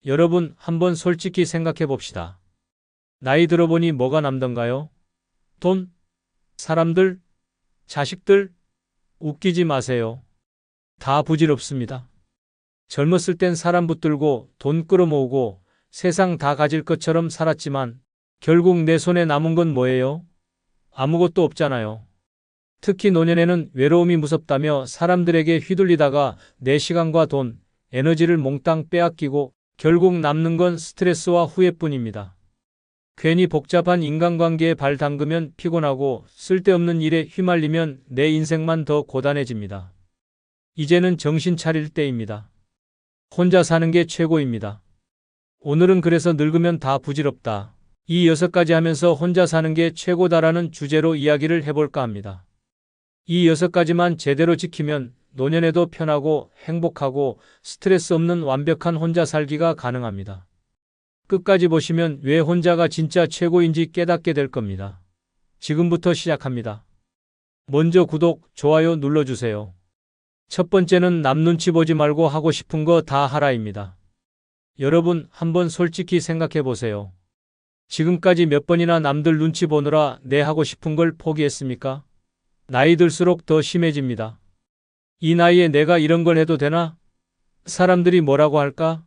여러분, 한번 솔직히 생각해 봅시다. 나이 들어보니 뭐가 남던가요? 돈? 사람들? 자식들? 웃기지 마세요. 다 부질없습니다. 젊었을 땐 사람 붙들고 돈 끌어모으고 세상 다 가질 것처럼 살았지만 결국 내 손에 남은 건 뭐예요? 아무것도 없잖아요. 특히 노년에는 외로움이 무섭다며 사람들에게 휘둘리다가 내 시간과 돈, 에너지를 몽땅 빼앗기고 결국 남는 건 스트레스와 후회뿐입니다. 괜히 복잡한 인간관계에 발 담그면 피곤하고 쓸데없는 일에 휘말리면 내 인생만 더 고단해집니다. 이제는 정신 차릴 때입니다. 혼자 사는 게 최고입니다. 오늘은 그래서 늙으면 다 부질없다. 이 6가지 하면서 혼자 사는 게 최고다라는 주제로 이야기를 해볼까 합니다. 이 6가지만 제대로 지키면 노년에도 편하고 행복하고 스트레스 없는 완벽한 혼자 살기가 가능합니다. 끝까지 보시면 왜 혼자가 진짜 최고인지 깨닫게 될 겁니다. 지금부터 시작합니다. 먼저 구독, 좋아요 눌러주세요. 첫 번째는 남 눈치 보지 말고 하고 싶은 거 다 하라입니다. 여러분, 한번 솔직히 생각해 보세요. 지금까지 몇 번이나 남들 눈치 보느라 내 하고 싶은 걸 포기했습니까? 나이 들수록 더 심해집니다. 이 나이에 내가 이런 걸 해도 되나? 사람들이 뭐라고 할까?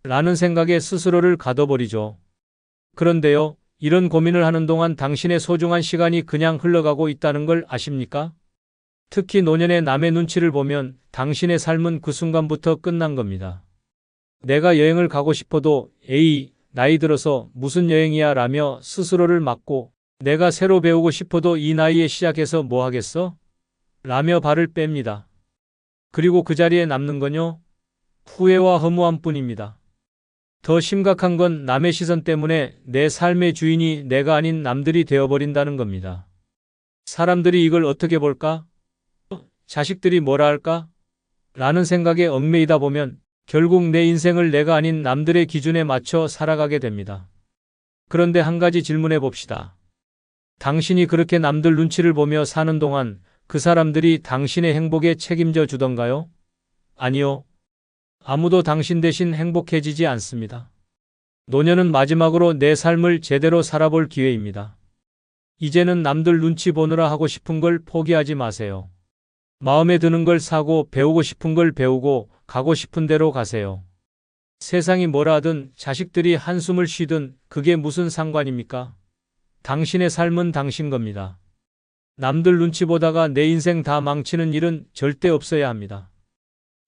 라는 생각에 스스로를 가둬버리죠. 그런데요, 이런 고민을 하는 동안 당신의 소중한 시간이 그냥 흘러가고 있다는 걸 아십니까? 특히 노년에 남의 눈치를 보면 당신의 삶은 그 순간부터 끝난 겁니다. 내가 여행을 가고 싶어도 에이, 나이 들어서 무슨 여행이야 라며 스스로를 막고 내가 새로 배우고 싶어도 이 나이에 시작해서 뭐 하겠어? 라며 발을 뺍니다. 그리고 그 자리에 남는 건요, 후회와 허무함 뿐입니다. 더 심각한 건 남의 시선 때문에 내 삶의 주인이 내가 아닌 남들이 되어버린다는 겁니다. 사람들이 이걸 어떻게 볼까? 자식들이 뭐라 할까? 라는 생각에 얽매이다 보면 결국 내 인생을 내가 아닌 남들의 기준에 맞춰 살아가게 됩니다. 그런데 한 가지 질문해 봅시다. 당신이 그렇게 남들 눈치를 보며 사는 동안 그 사람들이 당신의 행복에 책임져 주던가요? 아니요. 아무도 당신 대신 행복해지지 않습니다. 노년은 마지막으로 내 삶을 제대로 살아볼 기회입니다. 이제는 남들 눈치 보느라 하고 싶은 걸 포기하지 마세요. 마음에 드는 걸 사고 배우고 싶은 걸 배우고 가고 싶은 대로 가세요. 세상이 뭐라 하든 자식들이 한숨을 쉬든 그게 무슨 상관입니까? 당신의 삶은 당신 겁니다. 남들 눈치 보다가 내 인생 다 망치는 일은 절대 없어야 합니다.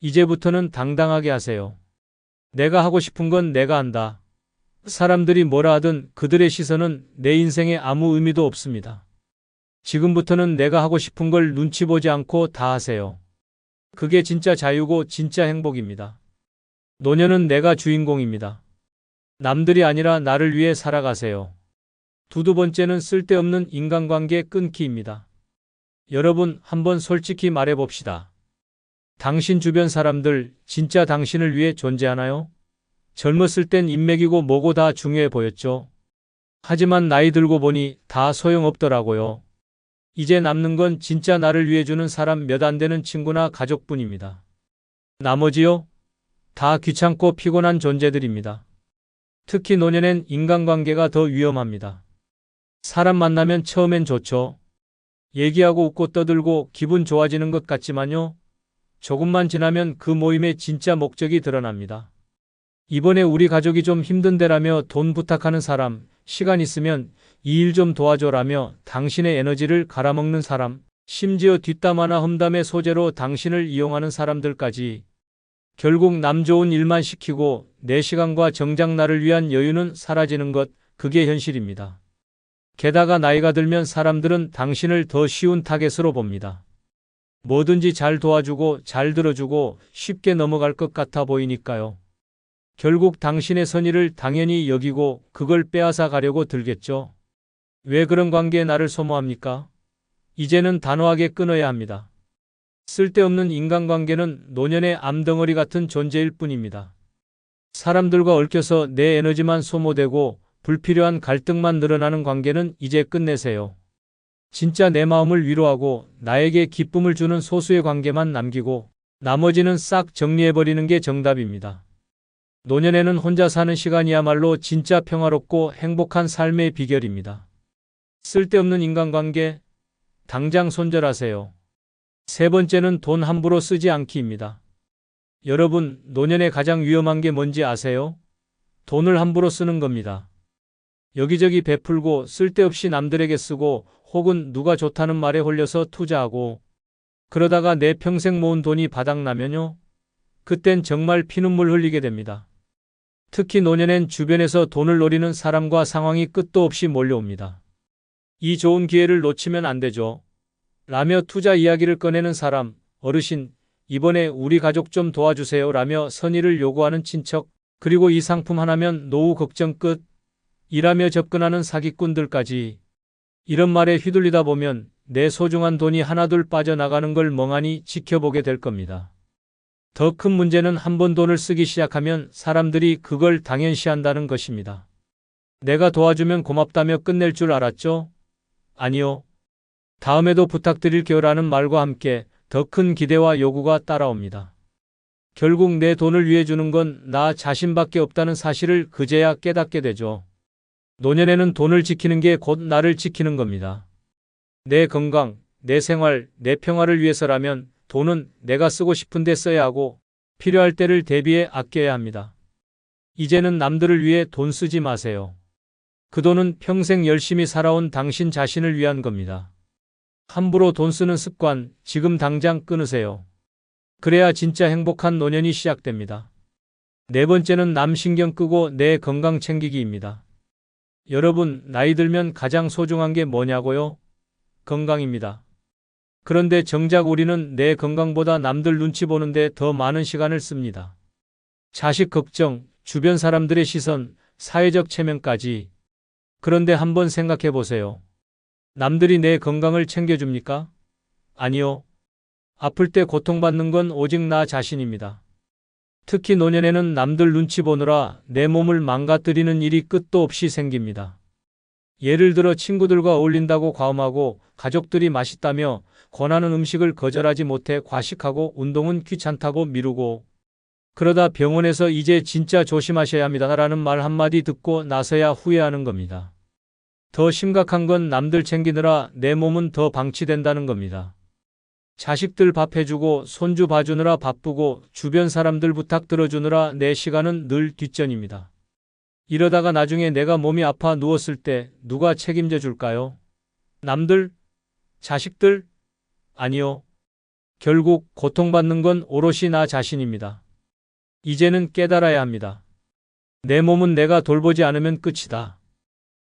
이제부터는 당당하게 하세요. 내가 하고 싶은 건 내가 한다. 사람들이 뭐라 하든 그들의 시선은 내 인생에 아무 의미도 없습니다. 지금부터는 내가 하고 싶은 걸 눈치 보지 않고 다 하세요. 그게 진짜 자유고 진짜 행복입니다. 노년은 내가 주인공입니다. 남들이 아니라 나를 위해 살아가세요. 두 번째는 쓸데없는 인간관계 끊기입니다. 여러분, 한번 솔직히 말해봅시다. 당신 주변 사람들 진짜 당신을 위해 존재하나요? 젊었을 땐 인맥이고 뭐고 다 중요해 보였죠. 하지만 나이 들고 보니 다 소용없더라고요. 이제 남는 건 진짜 나를 위해 주는 사람 몇 안 되는 친구나 가족뿐입니다. 나머지요? 다 귀찮고 피곤한 존재들입니다. 특히 노년엔 인간관계가 더 위험합니다. 사람 만나면 처음엔 좋죠. 얘기하고 웃고 떠들고 기분 좋아지는 것 같지만요. 조금만 지나면 그 모임의 진짜 목적이 드러납니다. 이번에 우리 가족이 좀 힘든데라며 돈 부탁하는 사람, 시간 있으면 이 일 좀 도와줘라며 당신의 에너지를 갈아먹는 사람, 심지어 뒷담 화나 험담의 소재로 당신을 이용하는 사람들까지 결국 남 좋은 일만 시키고 내 시간과 정작 나를 위한 여유는 사라지는 것, 그게 현실입니다. 게다가 나이가 들면 사람들은 당신을 더 쉬운 타겟으로 봅니다. 뭐든지 잘 도와주고 잘 들어주고 쉽게 넘어갈 것 같아 보이니까요. 결국 당신의 선의를 당연히 여기고 그걸 빼앗아 가려고 들겠죠. 왜 그런 관계에 나를 소모합니까? 이제는 단호하게 끊어야 합니다. 쓸데없는 인간관계는 노년의 암덩어리 같은 존재일 뿐입니다. 사람들과 얽혀서 내 에너지만 소모되고 불필요한 갈등만 늘어나는 관계는 이제 끝내세요. 진짜 내 마음을 위로하고 나에게 기쁨을 주는 소수의 관계만 남기고 나머지는 싹 정리해버리는 게 정답입니다. 노년에는 혼자 사는 시간이야말로 진짜 평화롭고 행복한 삶의 비결입니다. 쓸데없는 인간관계, 당장 손절하세요. 세 번째는 돈 함부로 쓰지 않기입니다. 여러분, 노년에 가장 위험한 게 뭔지 아세요? 돈을 함부로 쓰는 겁니다. 여기저기 베풀고 쓸데없이 남들에게 쓰고 혹은 누가 좋다는 말에 홀려서 투자하고 그러다가 내 평생 모은 돈이 바닥나면요. 그땐 정말 피눈물 흘리게 됩니다. 특히 노년엔 주변에서 돈을 노리는 사람과 상황이 끝도 없이 몰려옵니다. 이 좋은 기회를 놓치면 안 되죠. 라며 투자 이야기를 꺼내는 사람, 어르신, 이번에 우리 가족 좀 도와주세요 라며 선의를 요구하는 친척, 그리고 이 상품 하나면 노후 걱정 끝, 이라며 접근하는 사기꾼들까지. 이런 말에 휘둘리다 보면 내 소중한 돈이 하나둘 빠져나가는 걸 멍하니 지켜보게 될 겁니다. 더 큰 문제는 한 번 돈을 쓰기 시작하면 사람들이 그걸 당연시한다는 것입니다. 내가 도와주면 고맙다며 끝낼 줄 알았죠? 아니요. 다음에도 부탁드릴게요라는 말과 함께 더 큰 기대와 요구가 따라옵니다. 결국 내 돈을 위해 주는 건 나 자신밖에 없다는 사실을 그제야 깨닫게 되죠. 노년에는 돈을 지키는 게 곧 나를 지키는 겁니다. 내 건강, 내 생활, 내 평화를 위해서라면 돈은 내가 쓰고 싶은 데 써야 하고 필요할 때를 대비해 아껴야 합니다. 이제는 남들을 위해 돈 쓰지 마세요. 그 돈은 평생 열심히 살아온 당신 자신을 위한 겁니다. 함부로 돈 쓰는 습관 지금 당장 끊으세요. 그래야 진짜 행복한 노년이 시작됩니다. 네 번째는 남 신경 끄고 내 건강 챙기기입니다. 여러분, 나이 들면 가장 소중한 게 뭐냐고요? 건강입니다. 그런데 정작 우리는 내 건강보다 남들 눈치 보는데 더 많은 시간을 씁니다. 자식 걱정, 주변 사람들의 시선, 사회적 체면까지. 그런데 한번 생각해 보세요. 남들이 내 건강을 챙겨줍니까? 아니요. 아플 때 고통받는 건 오직 나 자신입니다. 특히 노년에는 남들 눈치 보느라 내 몸을 망가뜨리는 일이 끝도 없이 생깁니다. 예를 들어 친구들과 어울린다고 과음하고 가족들이 맛있다며 권하는 음식을 거절하지 못해 과식하고 운동은 귀찮다고 미루고 그러다 병원에서 이제 진짜 조심하셔야 합니다라는 말 한마디 듣고 나서야 후회하는 겁니다. 더 심각한 건 남들 챙기느라 내 몸은 더 방치된다는 겁니다. 자식들 밥 해주고 손주 봐주느라 바쁘고 주변 사람들 부탁 들어주느라 내 시간은 늘 뒷전입니다. 이러다가 나중에 내가 몸이 아파 누웠을 때 누가 책임져 줄까요? 남들? 자식들? 아니요. 결국 고통받는 건 오롯이 나 자신입니다. 이제는 깨달아야 합니다. 내 몸은 내가 돌보지 않으면 끝이다.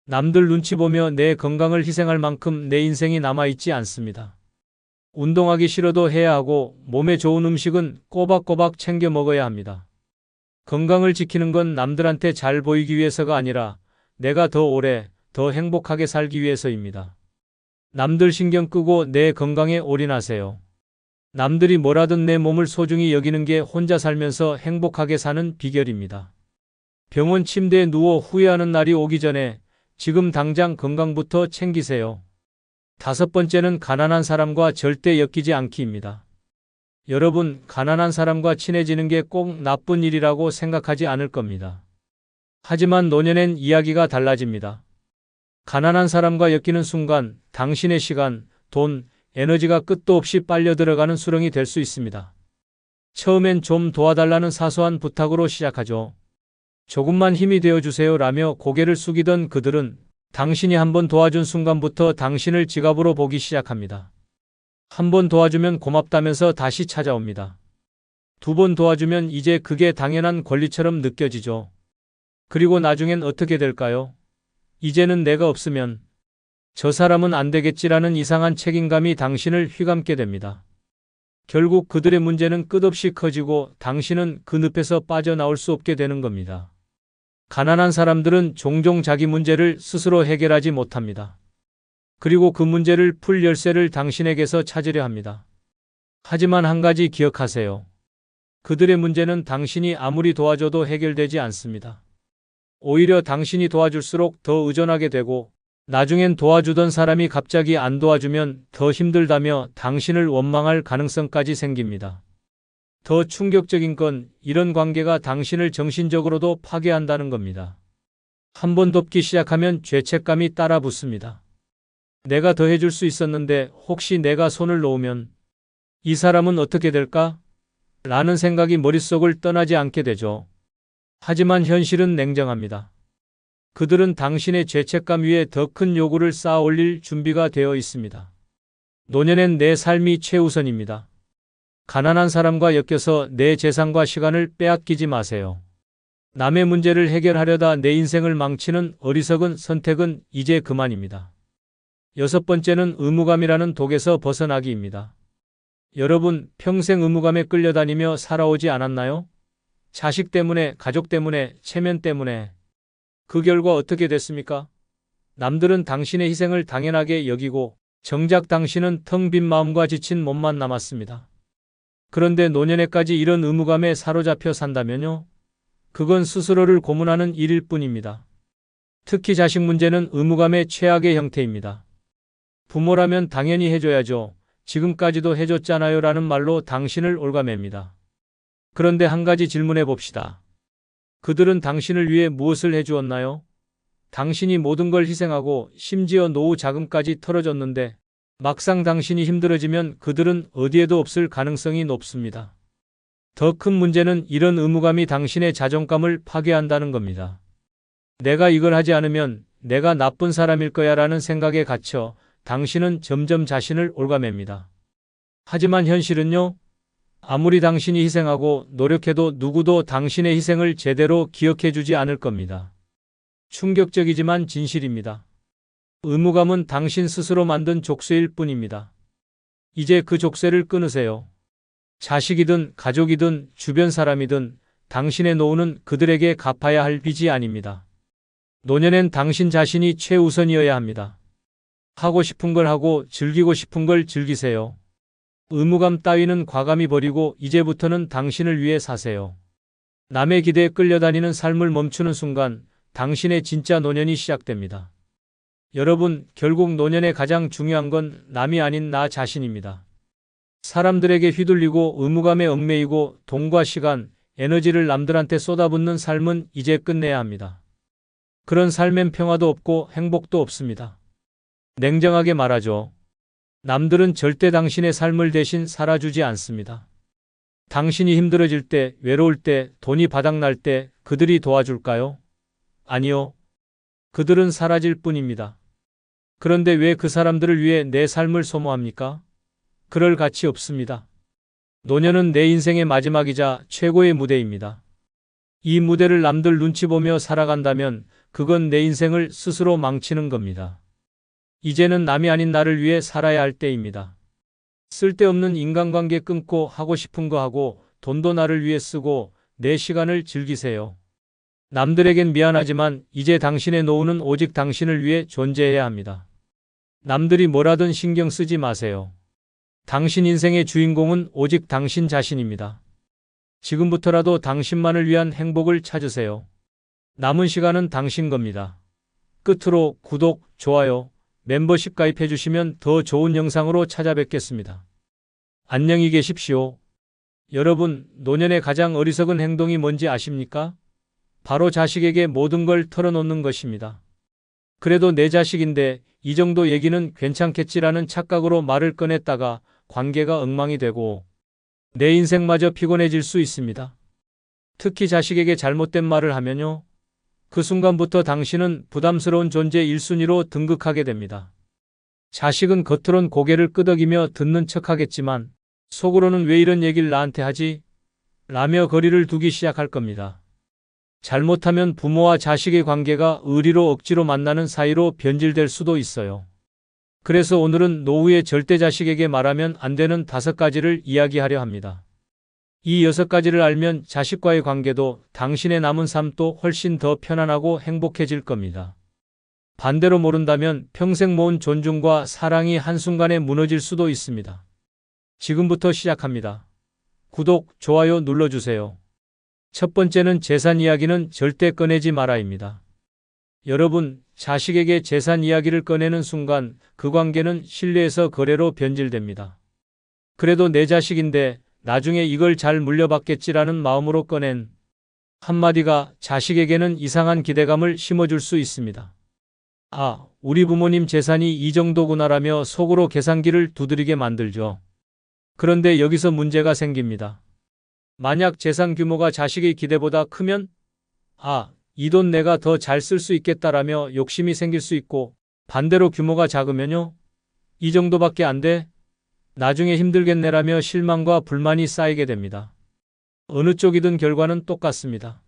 남들 눈치 보며 내 건강을 희생할 만큼 내 인생이 남아있지 않습니다. 운동하기 싫어도 해야 하고 몸에 좋은 음식은 꼬박꼬박 챙겨 먹어야 합니다. 건강을 지키는 건 남들한테 잘 보이기 위해서가 아니라 내가 더 오래, 더 행복하게 살기 위해서입니다. 남들 신경 끄고 내 건강에 올인하세요. 남들이 뭐라든 내 몸을 소중히 여기는 게 혼자 살면서 행복하게 사는 비결입니다. 병원 침대에 누워 후회하는 날이 오기 전에 지금 당장 건강부터 챙기세요. 다섯 번째는 가난한 사람과 절대 엮이지 않기입니다. 여러분, 가난한 사람과 친해지는 게 꼭 나쁜 일이라고 생각하지 않을 겁니다. 하지만 노년엔 이야기가 달라집니다. 가난한 사람과 엮이는 순간 당신의 시간, 돈, 에너지가 끝도 없이 빨려 들어가는 수렁이 될 수 있습니다. 처음엔 좀 도와달라는 사소한 부탁으로 시작하죠. 조금만 힘이 되어주세요 라며 고개를 숙이던 그들은 당신이 한번 도와준 순간부터 당신을 지갑으로 보기 시작합니다. 한 번 도와주면 고맙다면서 다시 찾아옵니다. 두 번 도와주면 이제 그게 당연한 권리처럼 느껴지죠. 그리고 나중엔 어떻게 될까요? 이제는 내가 없으면 저 사람은 안 되겠지라는 이상한 책임감이 당신을 휘감게 됩니다. 결국 그들의 문제는 끝없이 커지고 당신은 그 늪에서 빠져나올 수 없게 되는 겁니다. 가난한 사람들은 종종 자기 문제를 스스로 해결하지 못합니다. 그리고 그 문제를 풀 열쇠를 당신에게서 찾으려 합니다. 하지만 한 가지 기억하세요. 그들의 문제는 당신이 아무리 도와줘도 해결되지 않습니다. 오히려 당신이 도와줄수록 더 의존하게 되고 나중엔 도와주던 사람이 갑자기 안 도와주면 더 힘들다며 당신을 원망할 가능성까지 생깁니다. 더 충격적인 건 이런 관계가 당신을 정신적으로도 파괴한다는 겁니다. 한번 돕기 시작하면 죄책감이 따라 붙습니다. 내가 더 해줄 수 있었는데 혹시 내가 손을 놓으면 이 사람은 어떻게 될까? 라는 생각이 머릿속을 떠나지 않게 되죠. 하지만 현실은 냉정합니다. 그들은 당신의 죄책감 위에 더 큰 요구를 쌓아 올릴 준비가 되어 있습니다. 노년엔 내 삶이 최우선입니다. 가난한 사람과 엮여서 내 재산과 시간을 빼앗기지 마세요. 남의 문제를 해결하려다 내 인생을 망치는 어리석은 선택은 이제 그만입니다. 6번째는 의무감이라는 독에서 벗어나기입니다. 여러분, 평생 의무감에 끌려다니며 살아오지 않았나요? 자식 때문에, 가족 때문에, 체면 때문에. 그 결과 어떻게 됐습니까? 남들은 당신의 희생을 당연하게 여기고 정작 당신은 텅 빈 마음과 지친 몸만 남았습니다. 그런데 노년에까지 이런 의무감에 사로잡혀 산다면요? 그건 스스로를 고문하는 일일 뿐입니다. 특히 자식 문제는 의무감의 최악의 형태입니다. 부모라면 당연히 해줘야죠. 지금까지도 해줬잖아요 라는 말로 당신을 올가맵니다. 그런데 한 가지 질문해 봅시다. 그들은 당신을 위해 무엇을 해주었나요? 당신이 모든 걸 희생하고 심지어 노후 자금까지 털어줬는데 막상 당신이 힘들어지면 그들은 어디에도 없을 가능성이 높습니다. 더 큰 문제는 이런 의무감이 당신의 자존감을 파괴한다는 겁니다. 내가 이걸 하지 않으면 내가 나쁜 사람일 거야 라는 생각에 갇혀 당신은 점점 자신을 올가맵니다. 하지만 현실은요? 아무리 당신이 희생하고 노력해도 누구도 당신의 희생을 제대로 기억해주지 않을 겁니다. 충격적이지만 진실입니다. 의무감은 당신 스스로 만든 족쇄일 뿐입니다. 이제 그 족쇄를 끊으세요. 자식이든 가족이든 주변 사람이든 당신의 노후는 그들에게 갚아야 할 빚이 아닙니다. 노년엔 당신 자신이 최우선이어야 합니다. 하고 싶은 걸 하고 즐기고 싶은 걸 즐기세요. 의무감 따위는 과감히 버리고 이제부터는 당신을 위해 사세요. 남의 기대에 끌려다니는 삶을 멈추는 순간 당신의 진짜 노년이 시작됩니다. 여러분, 결국 노년의 가장 중요한 건 남이 아닌 나 자신입니다. 사람들에게 휘둘리고 의무감에 얽매이고 돈과 시간, 에너지를 남들한테 쏟아붓는 삶은 이제 끝내야 합니다. 그런 삶엔 평화도 없고 행복도 없습니다. 냉정하게 말하죠. 남들은 절대 당신의 삶을 대신 살아주지 않습니다. 당신이 힘들어질 때, 외로울 때, 돈이 바닥날 때 그들이 도와줄까요? 아니요. 그들은 사라질 뿐입니다. 그런데 왜 그 사람들을 위해 내 삶을 소모합니까? 그럴 가치 없습니다. 노년은 내 인생의 마지막이자 최고의 무대입니다. 이 무대를 남들 눈치 보며 살아간다면 그건 내 인생을 스스로 망치는 겁니다. 이제는 남이 아닌 나를 위해 살아야 할 때입니다. 쓸데없는 인간관계 끊고 하고 싶은 거 하고 돈도 나를 위해 쓰고 내 시간을 즐기세요. 남들에겐 미안하지만 이제 당신의 노후는 오직 당신을 위해 존재해야 합니다. 남들이 뭐라든 신경 쓰지 마세요. 당신 인생의 주인공은 오직 당신 자신입니다. 지금부터라도 당신만을 위한 행복을 찾으세요. 남은 시간은 당신 겁니다. 끝으로 구독, 좋아요, 멤버십 가입해 주시면 더 좋은 영상으로 찾아뵙겠습니다. 안녕히 계십시오. 여러분, 노년의 가장 어리석은 행동이 뭔지 아십니까? 바로 자식에게 모든 걸 털어놓는 것입니다. 그래도 내 자식인데 이 정도 얘기는 괜찮겠지라는 착각으로 말을 꺼냈다가 관계가 엉망이 되고 내 인생마저 피곤해질 수 있습니다. 특히 자식에게 잘못된 말을 하면요. 그 순간부터 당신은 부담스러운 존재 1순위로 등극하게 됩니다. 자식은 겉으론 고개를 끄덕이며 듣는 척하겠지만 속으로는 왜 이런 얘기를 나한테 하지? 라며 거리를 두기 시작할 겁니다. 잘못하면 부모와 자식의 관계가 의리로 억지로 만나는 사이로 변질될 수도 있어요. 그래서 오늘은 노후에 절대 자식에게 말하면 안 되는 5가지를 이야기하려 합니다. 이 6가지를 알면 자식과의 관계도 당신의 남은 삶도 훨씬 더 편안하고 행복해질 겁니다. 반대로 모른다면 평생 모은 존중과 사랑이 한순간에 무너질 수도 있습니다. 지금부터 시작합니다. 구독, 좋아요 눌러주세요. 첫 번째는 재산 이야기는 절대 꺼내지 마라입니다. 여러분, 자식에게 재산 이야기를 꺼내는 순간 그 관계는 신뢰에서 거래로 변질됩니다. 그래도 내 자식인데 나중에 이걸 잘 물려받겠지라는 마음으로 꺼낸 한마디가 자식에게는 이상한 기대감을 심어줄 수 있습니다. 아, 우리 부모님 재산이 이 정도구나라며 속으로 계산기를 두드리게 만들죠. 그런데 여기서 문제가 생깁니다. 만약 재산 규모가 자식의 기대보다 크면 아, 이 돈 내가 더 잘 쓸 수 있겠다라며 욕심이 생길 수 있고 반대로 규모가 작으면요. 이 정도밖에 안 돼? 나중에 힘들겠네라며 실망과 불만이 쌓이게 됩니다. 어느 쪽이든 결과는 똑같습니다.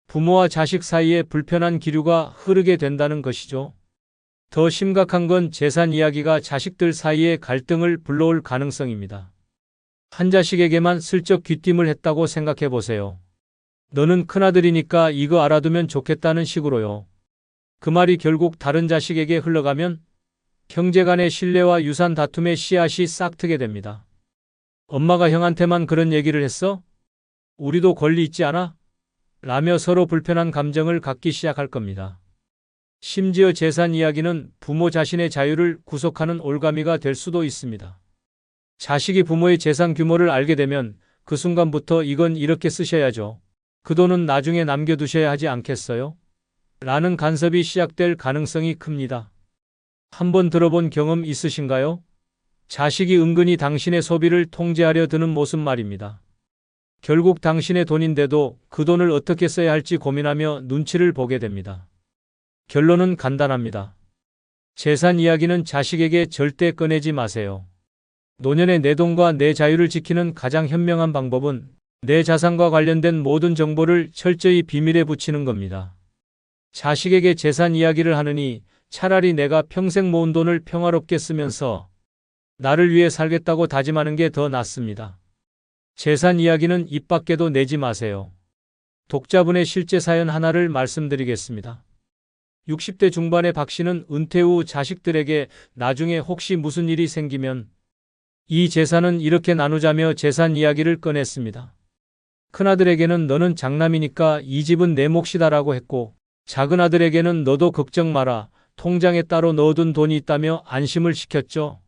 부모와 자식 사이에 불편한 기류가 흐르게 된다는 것이죠. 더 심각한 건 재산 이야기가 자식들 사이에 갈등을 불러올 가능성입니다. 한 자식에게만 슬쩍 귀띔을 했다고 생각해 보세요. 너는 큰아들이니까 이거 알아두면 좋겠다는 식으로요. 그 말이 결국 다른 자식에게 흘러가면 형제간의 신뢰와 유산 다툼의 씨앗이 싹트게 됩니다. 엄마가 형한테만 그런 얘기를 했어? 우리도 권리 있지 않아? 라며 서로 불편한 감정을 갖기 시작할 겁니다. 심지어 재산 이야기는 부모 자신의 자유를 구속하는 올가미가 될 수도 있습니다. 자식이 부모의 재산 규모를 알게 되면 그 순간부터 이건 이렇게 쓰셔야죠. 그 돈은 나중에 남겨두셔야 하지 않겠어요? 라는 간섭이 시작될 가능성이 큽니다. 한번 들어본 경험 있으신가요? 자식이 은근히 당신의 소비를 통제하려 드는 모습 말입니다. 결국 당신의 돈인데도 그 돈을 어떻게 써야 할지 고민하며 눈치를 보게 됩니다. 결론은 간단합니다. 재산 이야기는 자식에게 절대 꺼내지 마세요. 노년의 내 돈과 내 자유를 지키는 가장 현명한 방법은 내 자산과 관련된 모든 정보를 철저히 비밀에 붙이는 겁니다. 자식에게 재산 이야기를 하느니 차라리 내가 평생 모은 돈을 평화롭게 쓰면서 나를 위해 살겠다고 다짐하는 게 더 낫습니다. 재산 이야기는 입 밖에도 내지 마세요. 독자분의 실제 사연 하나를 말씀드리겠습니다. 60대 중반의 박 씨는 은퇴 후 자식들에게 나중에 혹시 무슨 일이 생기면 이 재산은 이렇게 나누자며 재산 이야기를 꺼냈습니다. 큰아들에게는 너는 장남이니까 이 집은 내 몫이다라고 했고 작은아들에게는 너도 걱정 마라. 통장에 따로 넣어둔 돈이 있다며 안심을 시켰죠.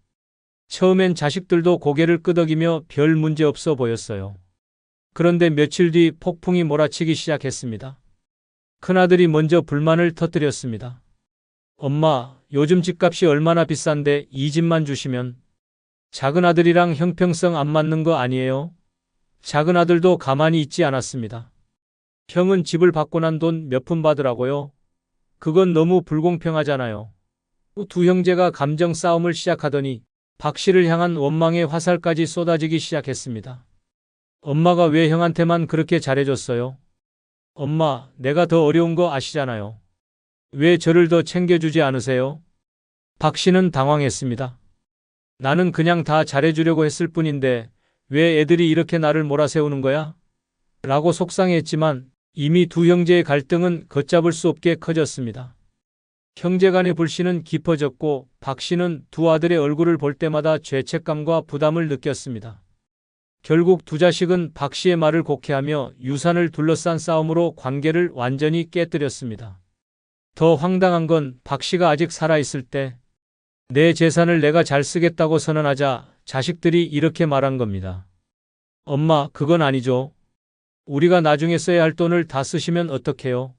처음엔 자식들도 고개를 끄덕이며 별 문제 없어 보였어요. 그런데 며칠 뒤 폭풍이 몰아치기 시작했습니다. 큰아들이 먼저 불만을 터뜨렸습니다. 엄마, 요즘 집값이 얼마나 비싼데 이 집만 주시면 작은아들이랑 형평성 안 맞는 거 아니에요? 작은아들도 가만히 있지 않았습니다. 형은 집을 받고 난 돈 몇 푼 받으라고요? 그건 너무 불공평하잖아요. 두 형제가 감정 싸움을 시작하더니 박 씨를 향한 원망의 화살까지 쏟아지기 시작했습니다. 엄마가 왜 형한테만 그렇게 잘해줬어요? 엄마, 내가 더 어려운 거 아시잖아요. 왜 저를 더 챙겨주지 않으세요? 박 씨는 당황했습니다. 나는 그냥 다 잘해주려고 했을 뿐인데 왜 애들이 이렇게 나를 몰아세우는 거야? 라고 속상해했지만 이미 두 형제의 갈등은 걷잡을 수 없게 커졌습니다. 형제 간의 불신은 깊어졌고 박 씨는 두 아들의 얼굴을 볼 때마다 죄책감과 부담을 느꼈습니다. 결국 두 자식은 박 씨의 말을 곡해하며 유산을 둘러싼 싸움으로 관계를 완전히 깨뜨렸습니다. 더 황당한 건 박 씨가 아직 살아있을 때 내 재산을 내가 잘 쓰겠다고 선언하자 자식들이 이렇게 말한 겁니다. 엄마, 그건 아니죠. 우리가 나중에 써야 할 돈을 다 쓰시면 어떡해요?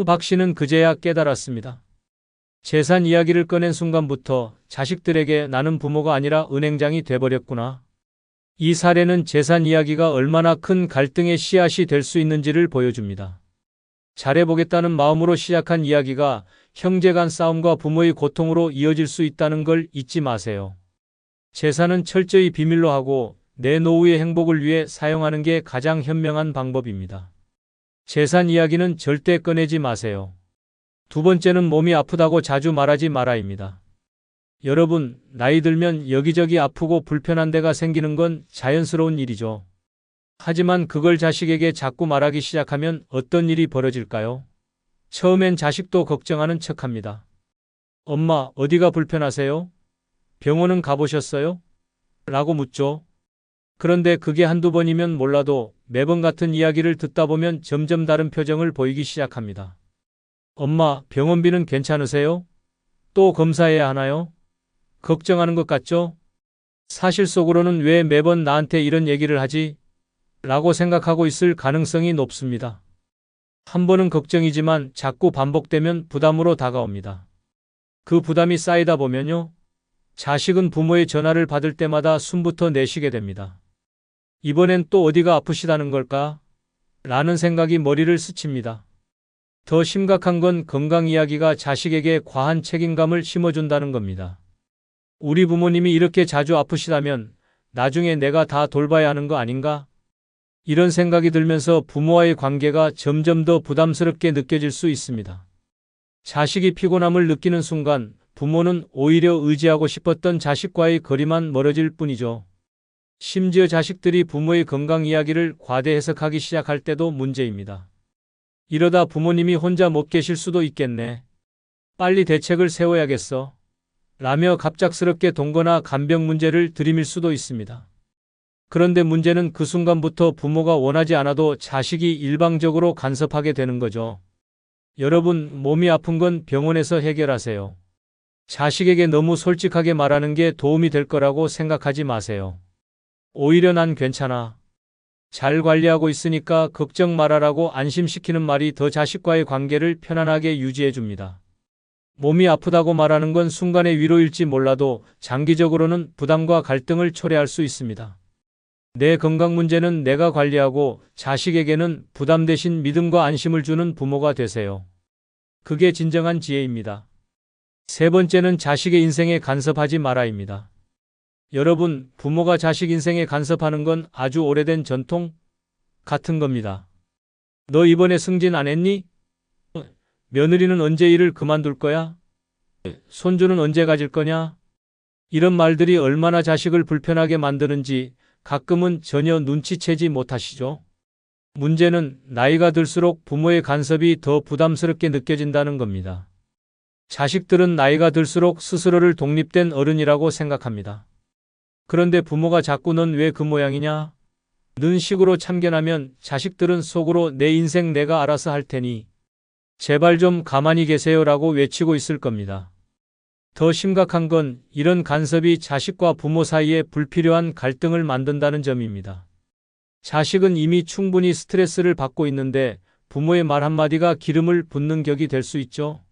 박 씨는 그제야 깨달았습니다. 재산 이야기를 꺼낸 순간부터 자식들에게 나는 부모가 아니라 은행장이 돼버렸구나. 이 사례는 재산 이야기가 얼마나 큰 갈등의 씨앗이 될 수 있는지를 보여줍니다. 잘해보겠다는 마음으로 시작한 이야기가 형제 간 싸움과 부모의 고통으로 이어질 수 있다는 걸 잊지 마세요. 재산은 철저히 비밀로 하고 내 노후의 행복을 위해 사용하는 게 가장 현명한 방법입니다. 재산 이야기는 절대 꺼내지 마세요. 두 번째는 몸이 아프다고 자주 말하지 마라입니다. 여러분, 나이 들면 여기저기 아프고 불편한 데가 생기는 건 자연스러운 일이죠. 하지만 그걸 자식에게 자꾸 말하기 시작하면 어떤 일이 벌어질까요? 처음엔 자식도 걱정하는 척합니다. 엄마, 어디가 불편하세요? 병원은 가보셨어요? 라고 묻죠. 그런데 그게 한두 번이면 몰라도 매번 같은 이야기를 듣다 보면 점점 다른 표정을 보이기 시작합니다. 엄마, 병원비는 괜찮으세요? 또 검사해야 하나요? 걱정하는 것 같죠? 사실 속으로는 왜 매번 나한테 이런 얘기를 하지? 라고 생각하고 있을 가능성이 높습니다. 한 번은 걱정이지만 자꾸 반복되면 부담으로 다가옵니다. 그 부담이 쌓이다 보면요. 자식은 부모의 전화를 받을 때마다 숨부터 내쉬게 됩니다. 이번엔 또 어디가 아프시다는 걸까? 라는 생각이 머리를 스칩니다. 더 심각한 건 건강 이야기가 자식에게 과한 책임감을 심어준다는 겁니다. 우리 부모님이 이렇게 자주 아프시다면 나중에 내가 다 돌봐야 하는 거 아닌가? 이런 생각이 들면서 부모와의 관계가 점점 더 부담스럽게 느껴질 수 있습니다. 자식이 피곤함을 느끼는 순간 부모는 오히려 의지하고 싶었던 자식과의 거리만 멀어질 뿐이죠. 심지어 자식들이 부모의 건강 이야기를 과대 해석하기 시작할 때도 문제입니다. 이러다 부모님이 혼자 못 계실 수도 있겠네. 빨리 대책을 세워야겠어. 라며 갑작스럽게 동거나 간병 문제를 들이밀 수도 있습니다. 그런데 문제는 그 순간부터 부모가 원하지 않아도 자식이 일방적으로 간섭하게 되는 거죠. 여러분, 몸이 아픈 건 병원에서 해결하세요. 자식에게 너무 솔직하게 말하는 게 도움이 될 거라고 생각하지 마세요. 오히려 난 괜찮아. 잘 관리하고 있으니까 걱정 말아라고 안심시키는 말이 더 자식과의 관계를 편안하게 유지해 줍니다. 몸이 아프다고 말하는 건 순간의 위로일지 몰라도 장기적으로는 부담과 갈등을 초래할 수 있습니다. 내 건강 문제는 내가 관리하고 자식에게는 부담 대신 믿음과 안심을 주는 부모가 되세요. 그게 진정한 지혜입니다. 세 번째는 자식의 인생에 간섭하지 마라입니다. 여러분, 부모가 자식 인생에 간섭하는 건 아주 오래된 전통 같은 겁니다. 너 이번에 승진 안 했니? 며느리는 언제 일을 그만둘 거야? 손주는 언제 가질 거냐? 이런 말들이 얼마나 자식을 불편하게 만드는지 가끔은 전혀 눈치채지 못하시죠? 문제는 나이가 들수록 부모의 간섭이 더 부담스럽게 느껴진다는 겁니다. 자식들은 나이가 들수록 스스로를 독립된 어른이라고 생각합니다. 그런데 부모가 자꾸 넌 왜 그 모양이냐? 는 식으로 참견하면 자식들은 속으로 내 인생 내가 알아서 할 테니 제발 좀 가만히 계세요라고 외치고 있을 겁니다. 더 심각한 건 이런 간섭이 자식과 부모 사이에 불필요한 갈등을 만든다는 점입니다. 자식은 이미 충분히 스트레스를 받고 있는데 부모의 말 한마디가 기름을 붓는 격이 될 수 있죠.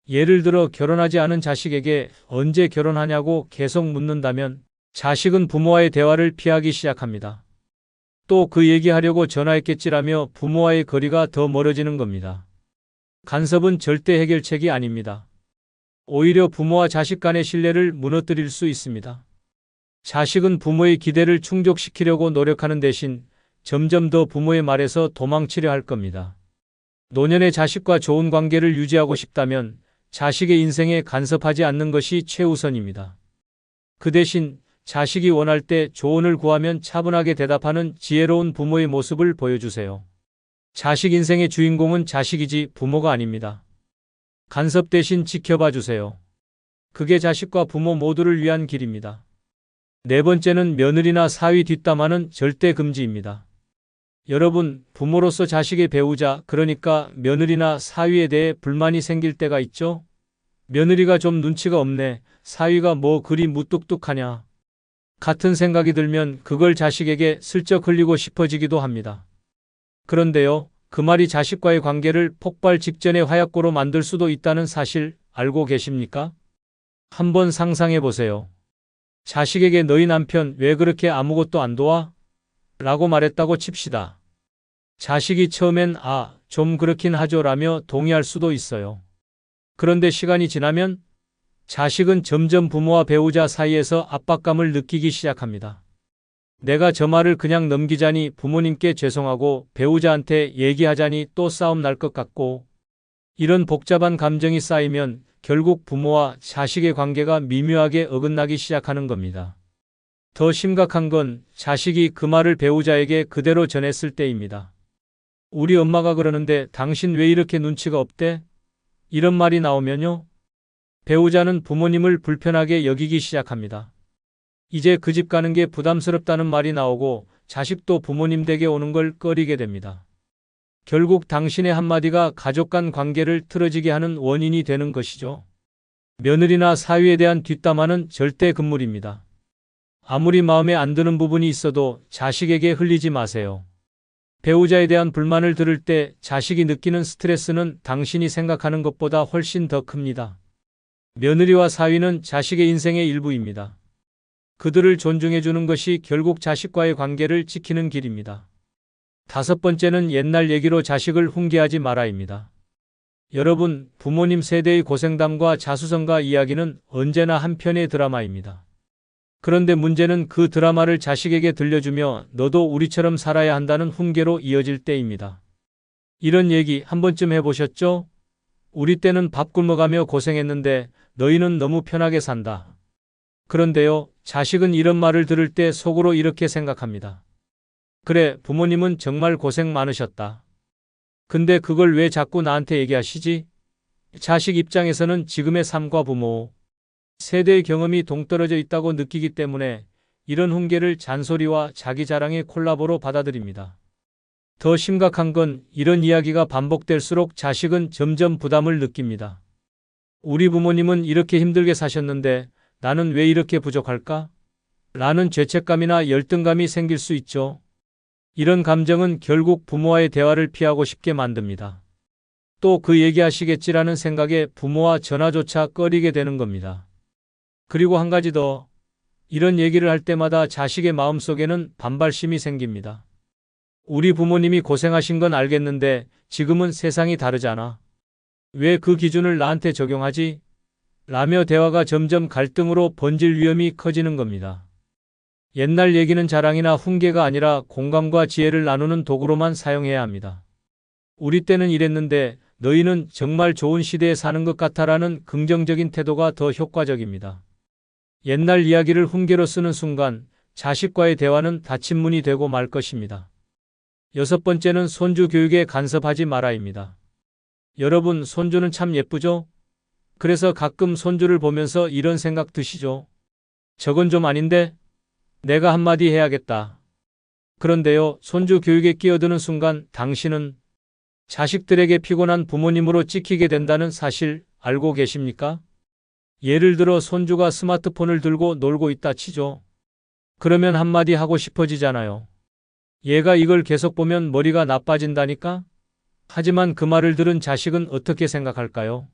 예를 들어 결혼하지 않은 자식에게 언제 결혼하냐고 계속 묻는다면 자식은 부모와의 대화를 피하기 시작합니다. 또 그 얘기하려고 전화했겠지라며 부모와의 거리가 더 멀어지는 겁니다. 간섭은 절대 해결책이 아닙니다. 오히려 부모와 자식 간의 신뢰를 무너뜨릴 수 있습니다. 자식은 부모의 기대를 충족시키려고 노력하는 대신 점점 더 부모의 말에서 도망치려 할 겁니다. 노년의 자식과 좋은 관계를 유지하고 싶다면 자식의 인생에 간섭하지 않는 것이 최우선입니다. 그 대신 자식이 원할 때 조언을 구하면 차분하게 대답하는 지혜로운 부모의 모습을 보여주세요. 자식 인생의 주인공은 자식이지 부모가 아닙니다. 간섭 대신 지켜봐 주세요. 그게 자식과 부모 모두를 위한 길입니다. 네 번째는 며느리나 사위 뒷담화는 절대 금지입니다. 여러분, 부모로서 자식의 배우자, 그러니까 며느리나 사위에 대해 불만이 생길 때가 있죠? 며느리가 좀 눈치가 없네, 사위가 뭐 그리 무뚝뚝하냐 같은 생각이 들면 그걸 자식에게 슬쩍 흘리고 싶어지기도 합니다. 그런데요, 그 말이 자식과의 관계를 폭발 직전의 화약고로 만들 수도 있다는 사실 알고 계십니까? 한번 상상해 보세요. 자식에게 너희 남편 왜 그렇게 아무것도 안 도와? 라고 말했다고 칩시다. 자식이 처음엔 좀 그렇긴 하죠 라며 동의할 수도 있어요. 그런데 시간이 지나면 자식은 점점 부모와 배우자 사이에서 압박감을 느끼기 시작합니다. 내가 저 말을 그냥 넘기자니 부모님께 죄송하고 배우자한테 얘기하자니 또 싸움 날 것 같고, 이런 복잡한 감정이 쌓이면 결국 부모와 자식의 관계가 미묘하게 어긋나기 시작하는 겁니다. 더 심각한 건 자식이 그 말을 배우자에게 그대로 전했을 때입니다. 우리 엄마가 그러는데 당신 왜 이렇게 눈치가 없대? 이런 말이 나오면요, 배우자는 부모님을 불편하게 여기기 시작합니다. 이제 그 집 가는 게 부담스럽다는 말이 나오고 자식도 부모님 댁에 오는 걸 꺼리게 됩니다. 결국 당신의 한마디가 가족 간 관계를 틀어지게 하는 원인이 되는 것이죠. 며느리나 사위에 대한 뒷담화는 절대 금물입니다. 아무리 마음에 안 드는 부분이 있어도 자식에게 흘리지 마세요. 배우자에 대한 불만을 들을 때 자식이 느끼는 스트레스는 당신이 생각하는 것보다 훨씬 더 큽니다. 며느리와 사위는 자식의 인생의 일부입니다. 그들을 존중해 주는 것이 결국 자식과의 관계를 지키는 길입니다. 다섯 번째는 옛날 얘기로 자식을 훈계하지 마라입니다. 여러분, 부모님 세대의 고생담과 자수성가 이야기는 언제나 한 편의 드라마입니다. 그런데 문제는 그 드라마를 자식에게 들려주며 너도 우리처럼 살아야 한다는 훈계로 이어질 때입니다. 이런 얘기 한 번쯤 해보셨죠? 우리 때는 밥 굶어가며 고생했는데 너희는 너무 편하게 산다. 그런데요, 자식은 이런 말을 들을 때 속으로 이렇게 생각합니다. 그래, 부모님은 정말 고생 많으셨다. 근데 그걸 왜 자꾸 나한테 얘기하시지? 자식 입장에서는 지금의 삶과 부모, 세대의 경험이 동떨어져 있다고 느끼기 때문에 이런 훈계를 잔소리와 자기 자랑의 콜라보로 받아들입니다. 더 심각한 건 이런 이야기가 반복될수록 자식은 점점 부담을 느낍니다. 우리 부모님은 이렇게 힘들게 사셨는데 나는 왜 이렇게 부족할까? 라는 죄책감이나 열등감이 생길 수 있죠. 이런 감정은 결국 부모와의 대화를 피하고 싶게 만듭니다. 또 그 얘기하시겠지라는 생각에 부모와 전화조차 꺼리게 되는 겁니다. 그리고 한 가지 더, 이런 얘기를 할 때마다 자식의 마음속에는 반발심이 생깁니다. 우리 부모님이 고생하신 건 알겠는데 지금은 세상이 다르잖아. 왜 그 기준을 나한테 적용하지? 라며 대화가 점점 갈등으로 번질 위험이 커지는 겁니다. 옛날 얘기는 자랑이나 훈계가 아니라 공감과 지혜를 나누는 도구로만 사용해야 합니다. 우리 때는 이랬는데 너희는 정말 좋은 시대에 사는 것 같아라는 긍정적인 태도가 더 효과적입니다. 옛날 이야기를 훈계로 쓰는 순간 자식과의 대화는 닫힌 문이 되고 말 것입니다. 여섯 번째는 손주 교육에 간섭하지 마라입니다. 여러분, 손주는 참 예쁘죠? 그래서 가끔 손주를 보면서 이런 생각 드시죠? 저건 좀 아닌데? 내가 한마디 해야겠다. 그런데요, 손주 교육에 끼어드는 순간 당신은 자식들에게 피곤한 부모님으로 찍히게 된다는 사실 알고 계십니까? 예를 들어 손주가 스마트폰을 들고 놀고 있다 치죠. 그러면 한마디 하고 싶어지잖아요. 얘가 이걸 계속 보면 머리가 나빠진다니까? 하지만 그 말을 들은 자식은 어떻게 생각할까요?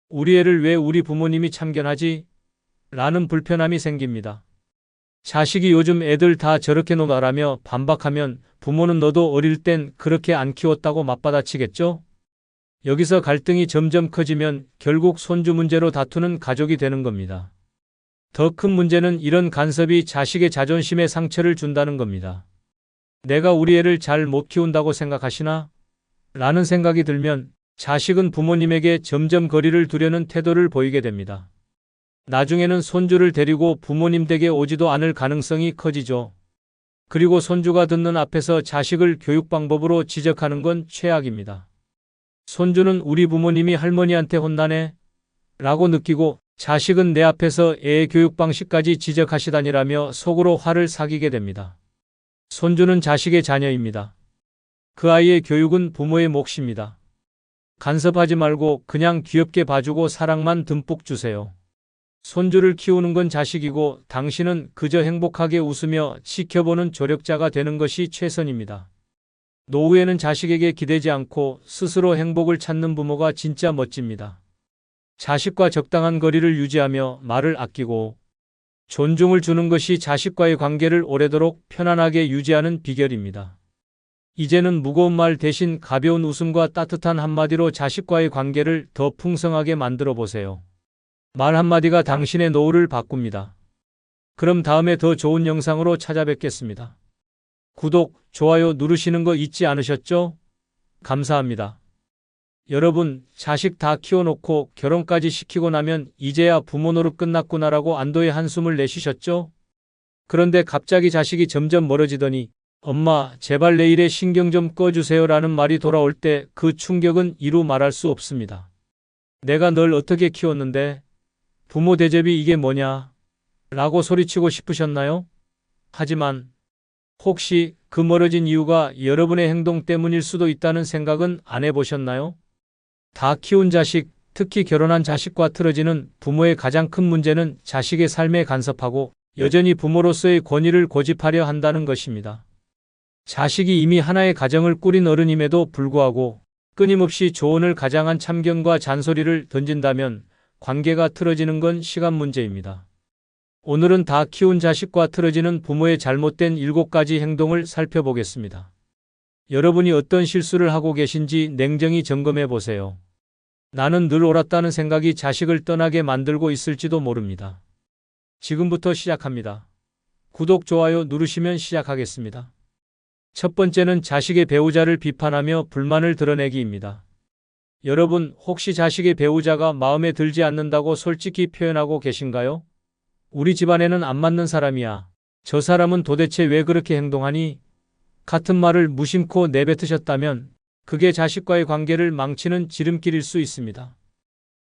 우리 애를 왜 우리 부모님이 참견하지? 라는 불편함이 생깁니다. 자식이 요즘 애들 다 저렇게 노나라며 반박하면 부모는 너도 어릴 땐 그렇게 안 키웠다고 맞받아치겠죠? 여기서 갈등이 점점 커지면 결국 손주 문제로 다투는 가족이 되는 겁니다. 더 큰 문제는 이런 간섭이 자식의 자존심에 상처를 준다는 겁니다. 내가 우리 애를 잘 못 키운다고 생각하시나? 라는 생각이 들면 자식은 부모님에게 점점 거리를 두려는 태도를 보이게 됩니다. 나중에는 손주를 데리고 부모님 댁에 오지도 않을 가능성이 커지죠. 그리고 손주가 듣는 앞에서 자식을 교육 방법으로 지적하는 건 최악입니다. 손주는 우리 부모님이 할머니한테 혼나네? 라고 느끼고 자식은 내 앞에서 애의 교육 방식까지 지적하시다니라며 속으로 화를 사귀게 됩니다. 손주는 자식의 자녀입니다. 그 아이의 교육은 부모의 몫입니다. 간섭하지 말고 그냥 귀엽게 봐주고 사랑만 듬뿍 주세요. 손주를 키우는 건 자식이고 당신은 그저 행복하게 웃으며 지켜보는 조력자가 되는 것이 최선입니다. 노후에는 자식에게 기대지 않고 스스로 행복을 찾는 부모가 진짜 멋집니다. 자식과 적당한 거리를 유지하며 말을 아끼고 존중을 주는 것이 자식과의 관계를 오래도록 편안하게 유지하는 비결입니다. 이제는 무거운 말 대신 가벼운 웃음과 따뜻한 한마디로 자식과의 관계를 더 풍성하게 만들어 보세요. 말 한마디가 당신의 노후를 바꿉니다. 그럼 다음에 더 좋은 영상으로 찾아뵙겠습니다. 구독, 좋아요 누르시는 거 잊지 않으셨죠? 감사합니다. 여러분, 자식 다 키워놓고 결혼까지 시키고 나면 이제야 부모 노릇 끝났구나라고 안도의 한숨을 내쉬셨죠? 그런데 갑자기 자식이 점점 멀어지더니 엄마, 제발 내일에 신경 좀 꺼주세요 라는 말이 돌아올 때 그 충격은 이루 말할 수 없습니다. 내가 널 어떻게 키웠는데? 부모 대접이 이게 뭐냐? 라고 소리치고 싶으셨나요? 하지만 혹시 그 멀어진 이유가 여러분의 행동 때문일 수도 있다는 생각은 안 해보셨나요? 다 키운 자식, 특히 결혼한 자식과 틀어지는 부모의 가장 큰 문제는 자식의 삶에 간섭하고 여전히 부모로서의 권위를 고집하려 한다는 것입니다. 자식이 이미 하나의 가정을 꾸린 어른임에도 불구하고 끊임없이 조언을 가장한 참견과 잔소리를 던진다면 관계가 틀어지는 건 시간 문제입니다. 오늘은 다 키운 자식과 틀어지는 부모의 잘못된 7가지 행동을 살펴보겠습니다. 여러분이 어떤 실수를 하고 계신지 냉정히 점검해 보세요. 나는 늘 옳았다는 생각이 자식을 떠나게 만들고 있을지도 모릅니다. 지금부터 시작합니다. 구독, 좋아요 누르시면 시작하겠습니다. 첫 번째는 자식의 배우자를 비판하며 불만을 드러내기입니다. 여러분, 혹시 자식의 배우자가 마음에 들지 않는다고 솔직히 표현하고 계신가요? 우리 집안에는 안 맞는 사람이야. 저 사람은 도대체 왜 그렇게 행동하니? 같은 말을 무심코 내뱉으셨다면 그게 자식과의 관계를 망치는 지름길일 수 있습니다.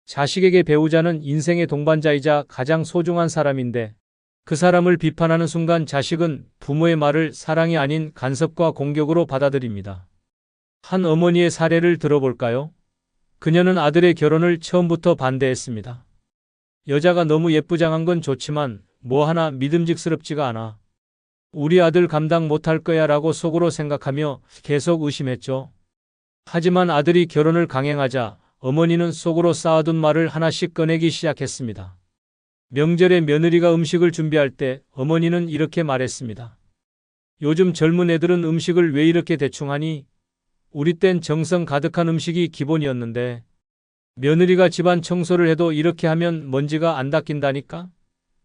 자식에게 배우자는 인생의 동반자이자 가장 소중한 사람인데 그 사람을 비판하는 순간 자식은 부모의 말을 사랑이 아닌 간섭과 공격으로 받아들입니다. 한 어머니의 사례를 들어볼까요? 그녀는 아들의 결혼을 처음부터 반대했습니다. 여자가 너무 예쁘장한 건 좋지만 뭐 하나 믿음직스럽지가 않아. 우리 아들 감당 못할 거야 라고 속으로 생각하며 계속 의심했죠. 하지만 아들이 결혼을 강행하자 어머니는 속으로 쌓아둔 말을 하나씩 꺼내기 시작했습니다. 명절에 며느리가 음식을 준비할 때 어머니는 이렇게 말했습니다. 요즘 젊은 애들은 음식을 왜 이렇게 대충 하니? 우리 땐 정성 가득한 음식이 기본이었는데 며느리가 집안 청소를 해도 이렇게 하면 먼지가 안 닦인다니까?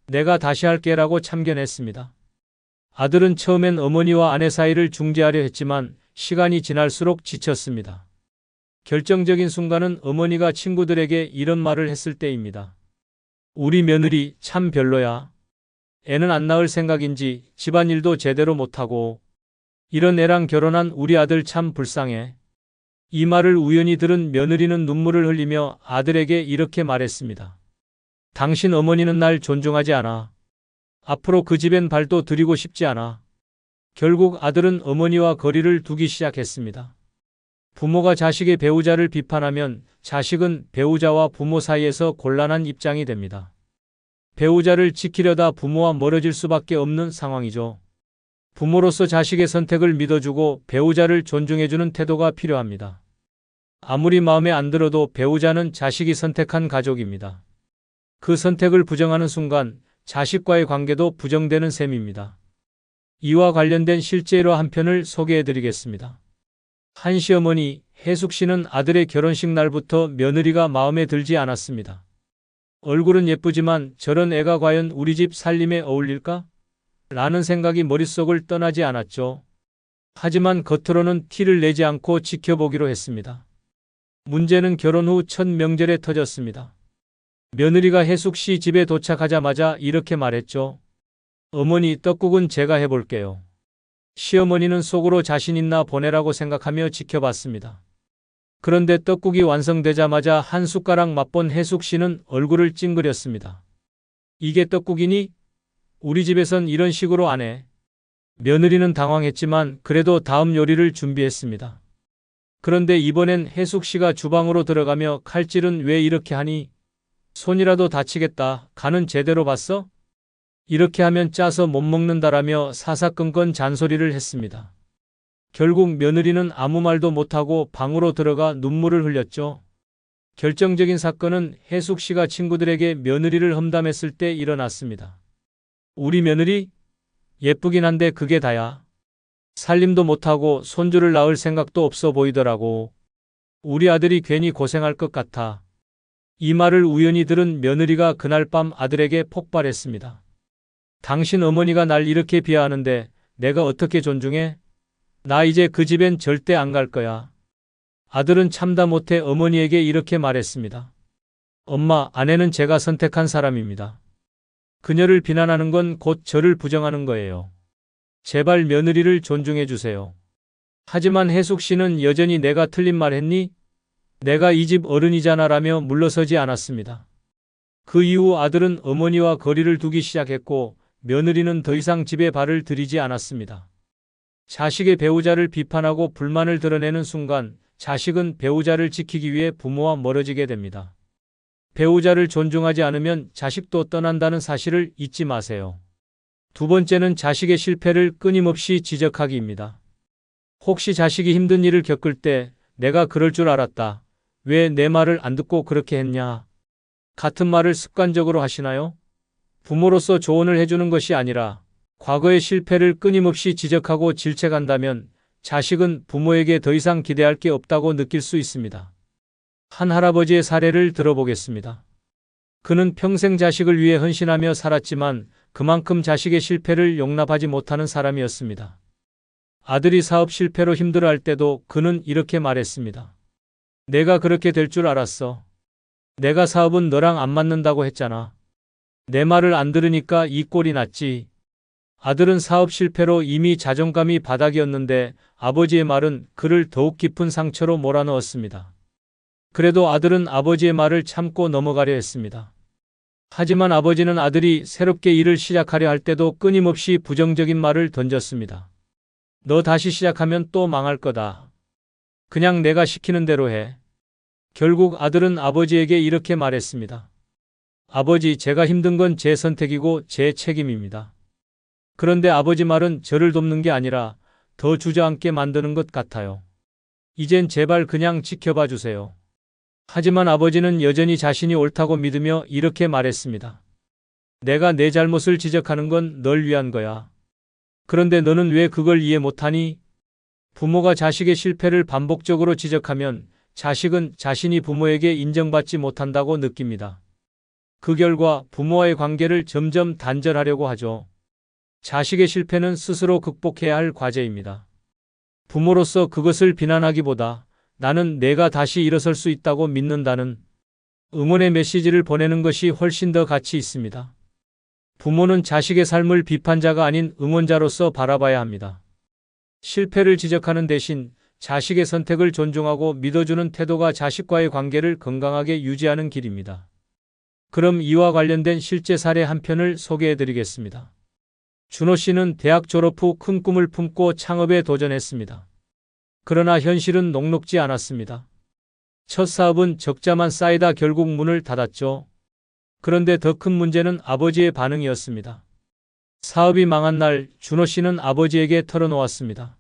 내가 다시 할게라고 참견했습니다. 아들은 처음엔 어머니와 아내 사이를 중재하려 했지만 시간이 지날수록 지쳤습니다. 결정적인 순간은 어머니가 친구들에게 이런 말을 했을 때입니다. 우리 며느리 참 별로야. 애는 안 낳을 생각인지 집안일도 제대로 못하고 이런 애랑 결혼한 우리 아들 참 불쌍해. 이 말을 우연히 들은 며느리는 눈물을 흘리며 아들에게 이렇게 말했습니다. 당신 어머니는 날 존중하지 않아. 앞으로 그 집엔 발도 들이고 싶지 않아. 결국 아들은 어머니와 거리를 두기 시작했습니다. 부모가 자식의 배우자를 비판하면 자식은 배우자와 부모 사이에서 곤란한 입장이 됩니다. 배우자를 지키려다 부모와 멀어질 수밖에 없는 상황이죠. 부모로서 자식의 선택을 믿어주고 배우자를 존중해주는 태도가 필요합니다. 아무리 마음에 안 들어도 배우자는 자식이 선택한 가족입니다. 그 선택을 부정하는 순간 자식과의 관계도 부정되는 셈입니다. 이와 관련된 실제로 한 편을 소개해드리겠습니다. 한 시어머니 혜숙 씨는 아들의 결혼식 날부터 며느리가 마음에 들지 않았습니다. 얼굴은 예쁘지만 저런 애가 과연 우리 집 살림에 어울릴까? 라는 생각이 머릿속을 떠나지 않았죠. 하지만 겉으로는 티를 내지 않고 지켜보기로 했습니다. 문제는 결혼 후 첫 명절에 터졌습니다. 며느리가 혜숙 씨 집에 도착하자마자 이렇게 말했죠. 어머니, 떡국은 제가 해볼게요. 시어머니는 속으로 자신 있나 보내라고 생각하며 지켜봤습니다. 그런데 떡국이 완성되자마자 한 숟가락 맛본 혜숙 씨는 얼굴을 찡그렸습니다. 이게 떡국이니? 우리 집에선 이런 식으로 안 해. 며느리는 당황했지만 그래도 다음 요리를 준비했습니다. 그런데 이번엔 혜숙 씨가 주방으로 들어가며 칼질은 왜 이렇게 하니? 손이라도 다치겠다. 간은 제대로 봤어? 이렇게 하면 짜서 못 먹는다라며 사사건건 잔소리를 했습니다. 결국 며느리는 아무 말도 못하고 방으로 들어가 눈물을 흘렸죠. 결정적인 사건은 혜숙 씨가 친구들에게 며느리를 험담했을 때 일어났습니다. 우리 며느리? 예쁘긴 한데 그게 다야. 살림도 못하고 손주를 낳을 생각도 없어 보이더라고. 우리 아들이 괜히 고생할 것 같아. 이 말을 우연히 들은 며느리가 그날 밤 아들에게 폭발했습니다. 당신 어머니가 날 이렇게 비하하는데 내가 어떻게 존중해? 나 이제 그 집엔 절대 안 갈 거야. 아들은 참다 못해 어머니에게 이렇게 말했습니다. 엄마, 아내는 제가 선택한 사람입니다. 그녀를 비난하는 건 곧 저를 부정하는 거예요. 제발 며느리를 존중해 주세요. 하지만 혜숙 씨는 여전히 내가 틀린 말 했니? 내가 이 집 어른이잖아 라며 물러서지 않았습니다. 그 이후 아들은 어머니와 거리를 두기 시작했고 며느리는 더 이상 집에 발을 들이지 않았습니다. 자식의 배우자를 비판하고 불만을 드러내는 순간 자식은 배우자를 지키기 위해 부모와 멀어지게 됩니다. 배우자를 존중하지 않으면 자식도 떠난다는 사실을 잊지 마세요. 두 번째는 자식의 실패를 끊임없이 지적하기입니다. 혹시 자식이 힘든 일을 겪을 때 내가 그럴 줄 알았다. 왜 내 말을 안 듣고 그렇게 했냐? 같은 말을 습관적으로 하시나요? 부모로서 조언을 해주는 것이 아니라 과거의 실패를 끊임없이 지적하고 질책한다면 자식은 부모에게 더 이상 기대할 게 없다고 느낄 수 있습니다. 한 할아버지의 사례를 들어보겠습니다. 그는 평생 자식을 위해 헌신하며 살았지만 그만큼 자식의 실패를 용납하지 못하는 사람이었습니다. 아들이 사업 실패로 힘들어할 때도 그는 이렇게 말했습니다. 내가 그렇게 될 줄 알았어. 내가 사업은 너랑 안 맞는다고 했잖아. 내 말을 안 들으니까 이 꼴이 났지. 아들은 사업 실패로 이미 자존감이 바닥이었는데 아버지의 말은 그를 더욱 깊은 상처로 몰아넣었습니다. 그래도 아들은 아버지의 말을 참고 넘어가려 했습니다. 하지만 아버지는 아들이 새롭게 일을 시작하려 할 때도 끊임없이 부정적인 말을 던졌습니다. 너 다시 시작하면 또 망할 거다. 그냥 내가 시키는 대로 해. 결국 아들은 아버지에게 이렇게 말했습니다. 아버지, 제가 힘든 건 제 선택이고 제 책임입니다. 그런데 아버지 말은 저를 돕는 게 아니라 더 주저앉게 만드는 것 같아요. 이젠 제발 그냥 지켜봐 주세요. 하지만 아버지는 여전히 자신이 옳다고 믿으며 이렇게 말했습니다. 내가 내 잘못을 지적하는 건 널 위한 거야. 그런데 너는 왜 그걸 이해 못하니? 부모가 자식의 실패를 반복적으로 지적하면 자식은 자신이 부모에게 인정받지 못한다고 느낍니다. 그 결과 부모와의 관계를 점점 단절하려고 하죠. 자식의 실패는 스스로 극복해야 할 과제입니다. 부모로서 그것을 비난하기보다 나는 내가 다시 일어설 수 있다고 믿는다는 응원의 메시지를 보내는 것이 훨씬 더 가치 있습니다. 부모는 자식의 삶을 비판자가 아닌 응원자로서 바라봐야 합니다. 실패를 지적하는 대신 자식의 선택을 존중하고 믿어주는 태도가 자식과의 관계를 건강하게 유지하는 길입니다. 그럼 이와 관련된 실제 사례 한 편을 소개해 드리겠습니다. 준호 씨는 대학 졸업 후 큰 꿈을 품고 창업에 도전했습니다. 그러나 현실은 녹록지 않았습니다. 첫 사업은 적자만 쌓이다 결국 문을 닫았죠. 그런데 더 큰 문제는 아버지의 반응이었습니다. 사업이 망한 날 준호 씨는 아버지에게 털어놓았습니다.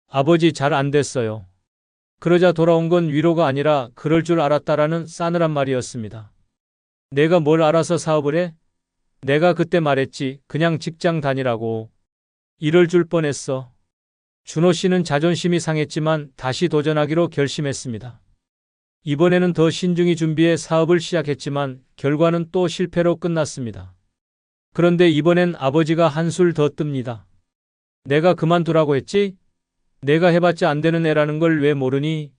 아버지, 잘 안 됐어요. 그러자 돌아온 건 위로가 아니라 그럴 줄 알았다라는 싸늘한 말이었습니다. 내가 뭘 알아서 사업을 해? 내가 그때 말했지. 그냥 직장 다니라고. 이럴 줄 뻔했어. 준호 씨는 자존심이 상했지만 다시 도전하기로 결심했습니다. 이번에는 더 신중히 준비해 사업을 시작했지만 결과는 또 실패로 끝났습니다. 그런데 이번엔 아버지가 한술 더 뜹니다. 내가 그만두라고 했지? 내가 해봤자 안 되는 애라는 걸 왜 모르니?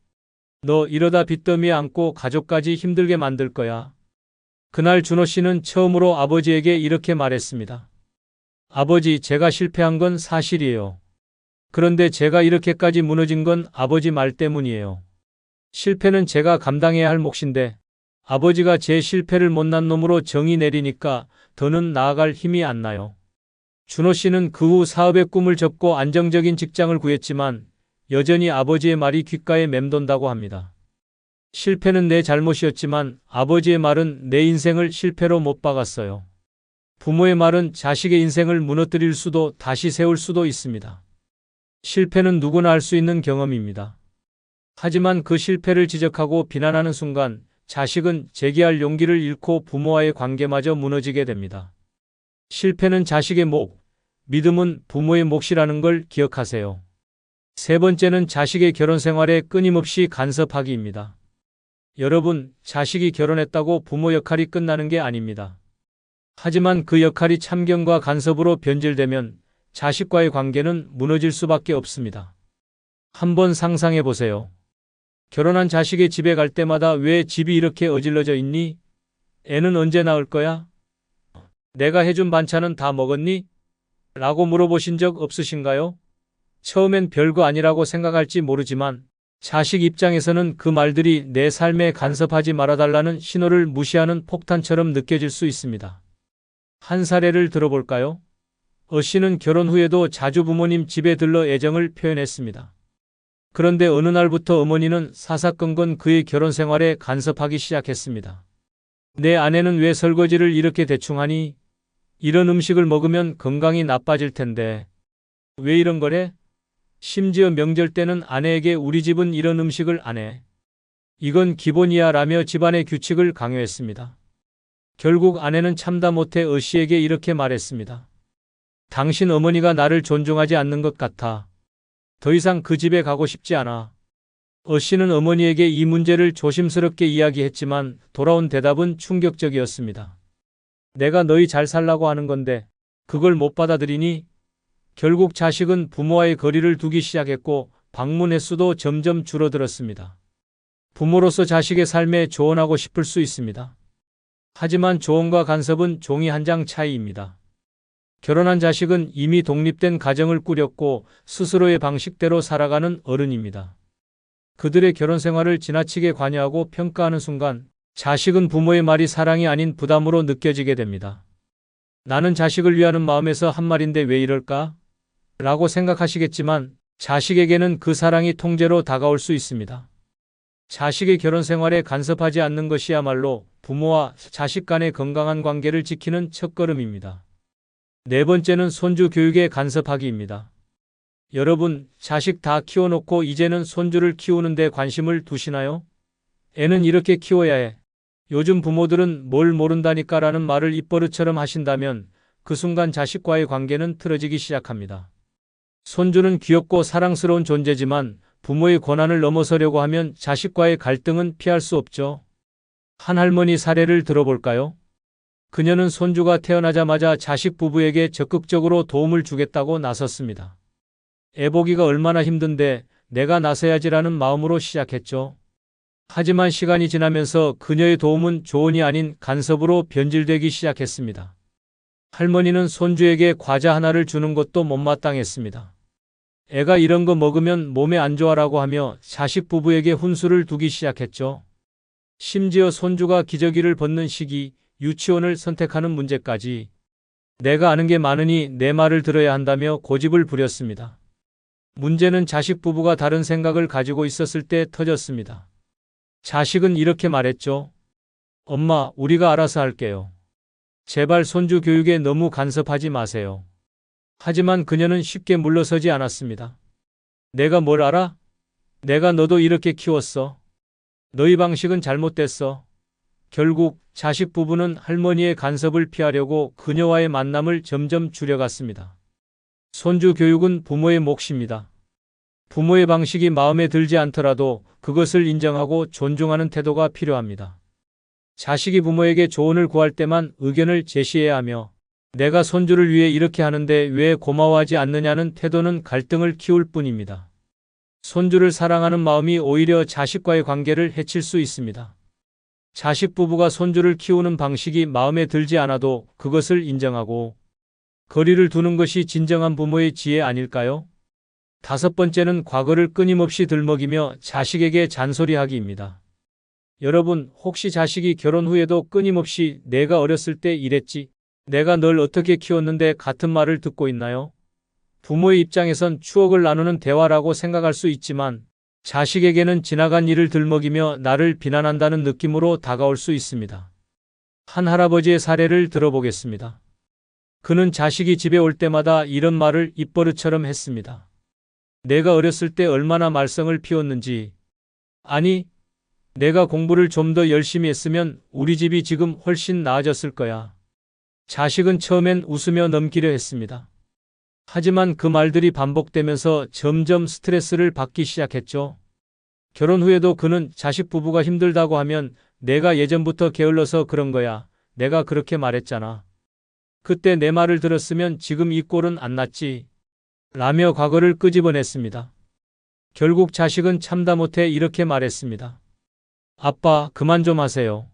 너 이러다 빚더미에 안고 가족까지 힘들게 만들 거야. 그날 준호 씨는 처음으로 아버지에게 이렇게 말했습니다. 아버지, 제가 실패한 건 사실이에요. 그런데 제가 이렇게까지 무너진 건 아버지 말 때문이에요. 실패는 제가 감당해야 할 몫인데 아버지가 제 실패를 못난 놈으로 정의 내리니까 더는 나아갈 힘이 안 나요. 준호 씨는 그 후 사업의 꿈을 접고 안정적인 직장을 구했지만 여전히 아버지의 말이 귓가에 맴돈다고 합니다. 실패는 내 잘못이었지만 아버지의 말은 내 인생을 실패로 못 박았어요. 부모의 말은 자식의 인생을 무너뜨릴 수도 다시 세울 수도 있습니다. 실패는 누구나 할 수 있는 경험입니다. 하지만 그 실패를 지적하고 비난하는 순간 자식은 재기할 용기를 잃고 부모와의 관계마저 무너지게 됩니다. 실패는 자식의 몫, 믿음은 부모의 몫이라는 걸 기억하세요. 세 번째는 자식의 결혼 생활에 끊임없이 간섭하기입니다. 여러분, 자식이 결혼했다고 부모 역할이 끝나는 게 아닙니다. 하지만 그 역할이 참견과 간섭으로 변질되면 자식과의 관계는 무너질 수밖에 없습니다. 한번 상상해 보세요. 결혼한 자식의 집에 갈 때마다 왜 집이 이렇게 어질러져 있니? 애는 언제 낳을 거야? 내가 해준 반찬은 다 먹었니? 라고 물어보신 적 없으신가요? 처음엔 별거 아니라고 생각할지 모르지만 자식 입장에서는 그 말들이 내 삶에 간섭하지 말아달라는 신호를 무시하는 폭탄처럼 느껴질 수 있습니다. 한 사례를 들어볼까요? 어 씨는 결혼 후에도 자주 부모님 집에 들러 애정을 표현했습니다. 그런데 어느 날부터 어머니는 사사건건 그의 결혼 생활에 간섭하기 시작했습니다. 내 아내는 왜 설거지를 이렇게 대충 하니? 이런 음식을 먹으면 건강이 나빠질 텐데. 왜 이런 거래? 심지어 명절 때는 아내에게 우리 집은 이런 음식을 안 해. 이건 기본이야 라며 집안의 규칙을 강요했습니다. 결국 아내는 참다 못해 어씨에게 이렇게 말했습니다. 당신 어머니가 나를 존중하지 않는 것 같아. 더 이상 그 집에 가고 싶지 않아. 어씨는 어머니에게 이 문제를 조심스럽게 이야기했지만 돌아온 대답은 충격적이었습니다. 내가 너희 잘 살라고 하는 건데 그걸 못 받아들이니? 결국 자식은 부모와의 거리를 두기 시작했고 방문 횟수도 점점 줄어들었습니다. 부모로서 자식의 삶에 조언하고 싶을 수 있습니다. 하지만 조언과 간섭은 종이 한 장 차이입니다. 결혼한 자식은 이미 독립된 가정을 꾸렸고 스스로의 방식대로 살아가는 어른입니다. 그들의 결혼 생활을 지나치게 관여하고 평가하는 순간 자식은 부모의 말이 사랑이 아닌 부담으로 느껴지게 됩니다. 나는 자식을 위하는 마음에서 한 말인데 왜 이럴까? 라고 생각하시겠지만 자식에게는 그 사랑이 통째로 다가올 수 있습니다. 자식의 결혼 생활에 간섭하지 않는 것이야말로 부모와 자식 간의 건강한 관계를 지키는 첫걸음입니다. 네 번째는 손주 교육에 간섭하기입니다. 여러분, 자식 다 키워놓고 이제는 손주를 키우는데 관심을 두시나요? 애는 이렇게 키워야 해. 요즘 부모들은 뭘 모른다니까 라는 말을 입버릇처럼 하신다면 그 순간 자식과의 관계는 틀어지기 시작합니다. 손주는 귀엽고 사랑스러운 존재지만 부모의 권한을 넘어서려고 하면 자식과의 갈등은 피할 수 없죠. 한 할머니 사례를 들어볼까요? 그녀는 손주가 태어나자마자 자식 부부에게 적극적으로 도움을 주겠다고 나섰습니다. 애 보기가 얼마나 힘든데 내가 나서야지라는 마음으로 시작했죠. 하지만 시간이 지나면서 그녀의 도움은 조언이 아닌 간섭으로 변질되기 시작했습니다. 할머니는 손주에게 과자 하나를 주는 것도 못마땅했습니다. 애가 이런 거 먹으면 몸에 안 좋아라고 하며 자식 부부에게 훈수를 두기 시작했죠. 심지어 손주가 기저귀를 벗는 시기, 유치원을 선택하는 문제까지 내가 아는 게 많으니 내 말을 들어야 한다며 고집을 부렸습니다. 문제는 자식 부부가 다른 생각을 가지고 있었을 때 터졌습니다. 자식은 이렇게 말했죠. 엄마, 우리가 알아서 할게요. 제발 손주 교육에 너무 간섭하지 마세요. 하지만 그녀는 쉽게 물러서지 않았습니다. 내가 뭘 알아? 내가 너도 이렇게 키웠어. 너희 방식은 잘못됐어. 결국 자식 부부는 할머니의 간섭을 피하려고 그녀와의 만남을 점점 줄여갔습니다. 손주 교육은 부모의 몫입니다. 부모의 방식이 마음에 들지 않더라도 그것을 인정하고 존중하는 태도가 필요합니다. 자식이 부모에게 조언을 구할 때만 의견을 제시해야 하며 내가 손주를 위해 이렇게 하는데 왜 고마워하지 않느냐는 태도는 갈등을 키울 뿐입니다. 손주를 사랑하는 마음이 오히려 자식과의 관계를 해칠 수 있습니다. 자식 부부가 손주를 키우는 방식이 마음에 들지 않아도 그것을 인정하고 거리를 두는 것이 진정한 부모의 지혜 아닐까요? 다섯 번째는 과거를 끊임없이 들먹이며 자식에게 잔소리하기입니다. 여러분, 혹시 자식이 결혼 후에도 끊임없이 내가 어렸을 때 이랬지, 내가 널 어떻게 키웠는데 같은 말을 듣고 있나요? 부모의 입장에선 추억을 나누는 대화라고 생각할 수 있지만 자식에게는 지나간 일을 들먹이며 나를 비난한다는 느낌으로 다가올 수 있습니다. 한 할아버지의 사례를 들어보겠습니다. 그는 자식이 집에 올 때마다 이런 말을 입버릇처럼 했습니다. 내가 어렸을 때 얼마나 말썽을 피웠는지. 아니, 내가 공부를 좀 더 열심히 했으면 우리 집이 지금 훨씬 나아졌을 거야. 자식은 처음엔 웃으며 넘기려 했습니다. 하지만 그 말들이 반복되면서 점점 스트레스를 받기 시작했죠. 결혼 후에도 그는 자식 부부가 힘들다고 하면 내가 예전부터 게을러서 그런 거야. 내가 그렇게 말했잖아. 그때 내 말을 들었으면 지금 이 꼴은 안 났지. 라며 과거를 끄집어냈습니다. 결국 자식은 참다 못해 이렇게 말했습니다. 아빠, 그만 좀 하세요.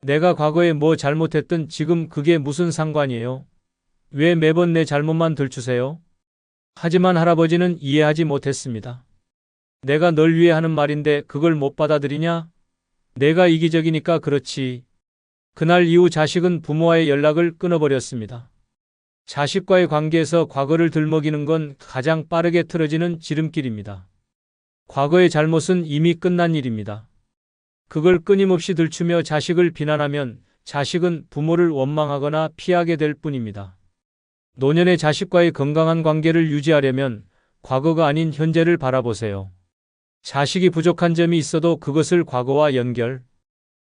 내가 과거에 뭐 잘못했든 지금 그게 무슨 상관이에요? 왜 매번 내 잘못만 들추세요? 하지만 할아버지는 이해하지 못했습니다. 내가 널 위해 하는 말인데 그걸 못 받아들이냐? 내가 이기적이니까 그렇지. 그날 이후 자식은 부모와의 연락을 끊어버렸습니다. 자식과의 관계에서 과거를 들먹이는 건 가장 빠르게 틀어지는 지름길입니다. 과거의 잘못은 이미 끝난 일입니다. 그걸 끊임없이 들추며 자식을 비난하면 자식은 부모를 원망하거나 피하게 될 뿐입니다. 노년의 자식과의 건강한 관계를 유지하려면 과거가 아닌 현재를 바라보세요. 자식이 부족한 점이 있어도 그것을 과거와 연결,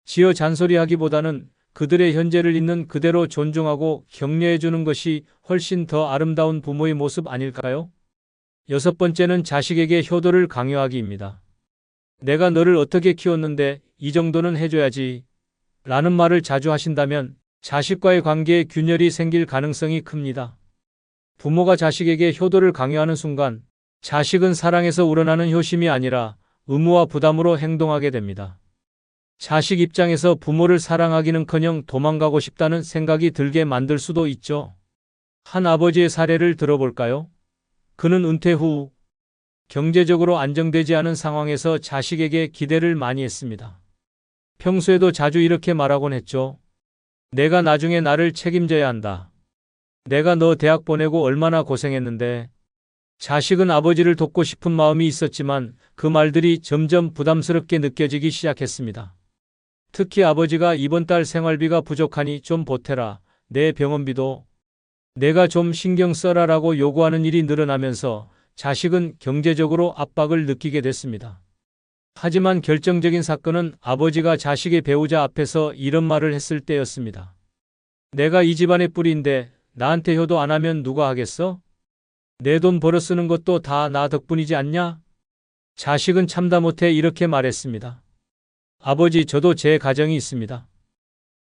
지어 잔소리하기보다는 그들의 현재를 있는 그대로 존중하고 격려해 주는 것이 훨씬 더 아름다운 부모의 모습 아닐까요? 여섯 번째는 자식에게 효도를 강요하기입니다. 내가 너를 어떻게 키웠는데 이 정도는 해줘야지 라는 말을 자주 하신다면 자식과의 관계에 균열이 생길 가능성이 큽니다. 부모가 자식에게 효도를 강요하는 순간 자식은 사랑에서 우러나는 효심이 아니라 의무와 부담으로 행동하게 됩니다. 자식 입장에서 부모를 사랑하기는커녕 도망가고 싶다는 생각이 들게 만들 수도 있죠. 한 아버지의 사례를 들어볼까요? 그는 은퇴 후 경제적으로 안정되지 않은 상황에서 자식에게 기대를 많이 했습니다. 평소에도 자주 이렇게 말하곤 했죠. 내가 나중에 나를 책임져야 한다. 내가 너 대학 보내고 얼마나 고생했는데. 자식은 아버지를 돕고 싶은 마음이 있었지만 그 말들이 점점 부담스럽게 느껴지기 시작했습니다. 특히 아버지가 이번 달 생활비가 부족하니 좀 보태라. 내 병원비도 내가 좀 신경 써라라고 요구하는 일이 늘어나면서 자식은 경제적으로 압박을 느끼게 됐습니다. 하지만 결정적인 사건은 아버지가 자식의 배우자 앞에서 이런 말을 했을 때였습니다. 내가 이 집안의 뿌리인데 나한테 효도 안 하면 누가 하겠어? 내 돈 벌어 쓰는 것도 다 나 덕분이지 않냐? 자식은 참다 못해 이렇게 말했습니다. 아버지, 저도 제 가정이 있습니다.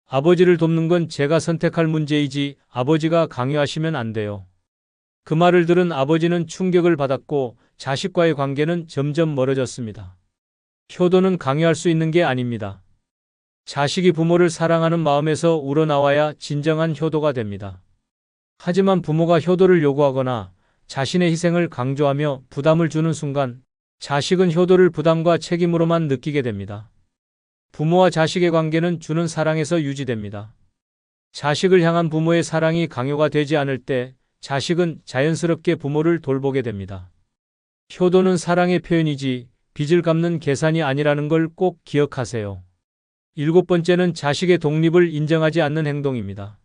아버지를 돕는 건 제가 선택할 문제이지 아버지가 강요하시면 안 돼요. 그 말을 들은 아버지는 충격을 받았고 자식과의 관계는 점점 멀어졌습니다. 효도는 강요할 수 있는 게 아닙니다. 자식이 부모를 사랑하는 마음에서 우러나와야 진정한 효도가 됩니다. 하지만 부모가 효도를 요구하거나 자신의 희생을 강조하며 부담을 주는 순간 자식은 효도를 부담과 책임으로만 느끼게 됩니다. 부모와 자식의 관계는 주는 사랑에서 유지됩니다. 자식을 향한 부모의 사랑이 강요가 되지 않을 때 자식은 자연스럽게 부모를 돌보게 됩니다. 효도는 사랑의 표현이지 빚을 갚는 계산이 아니라는 걸 꼭 기억하세요. 일곱 번째는 자식의 독립을 인정하지 않는 행동입니다.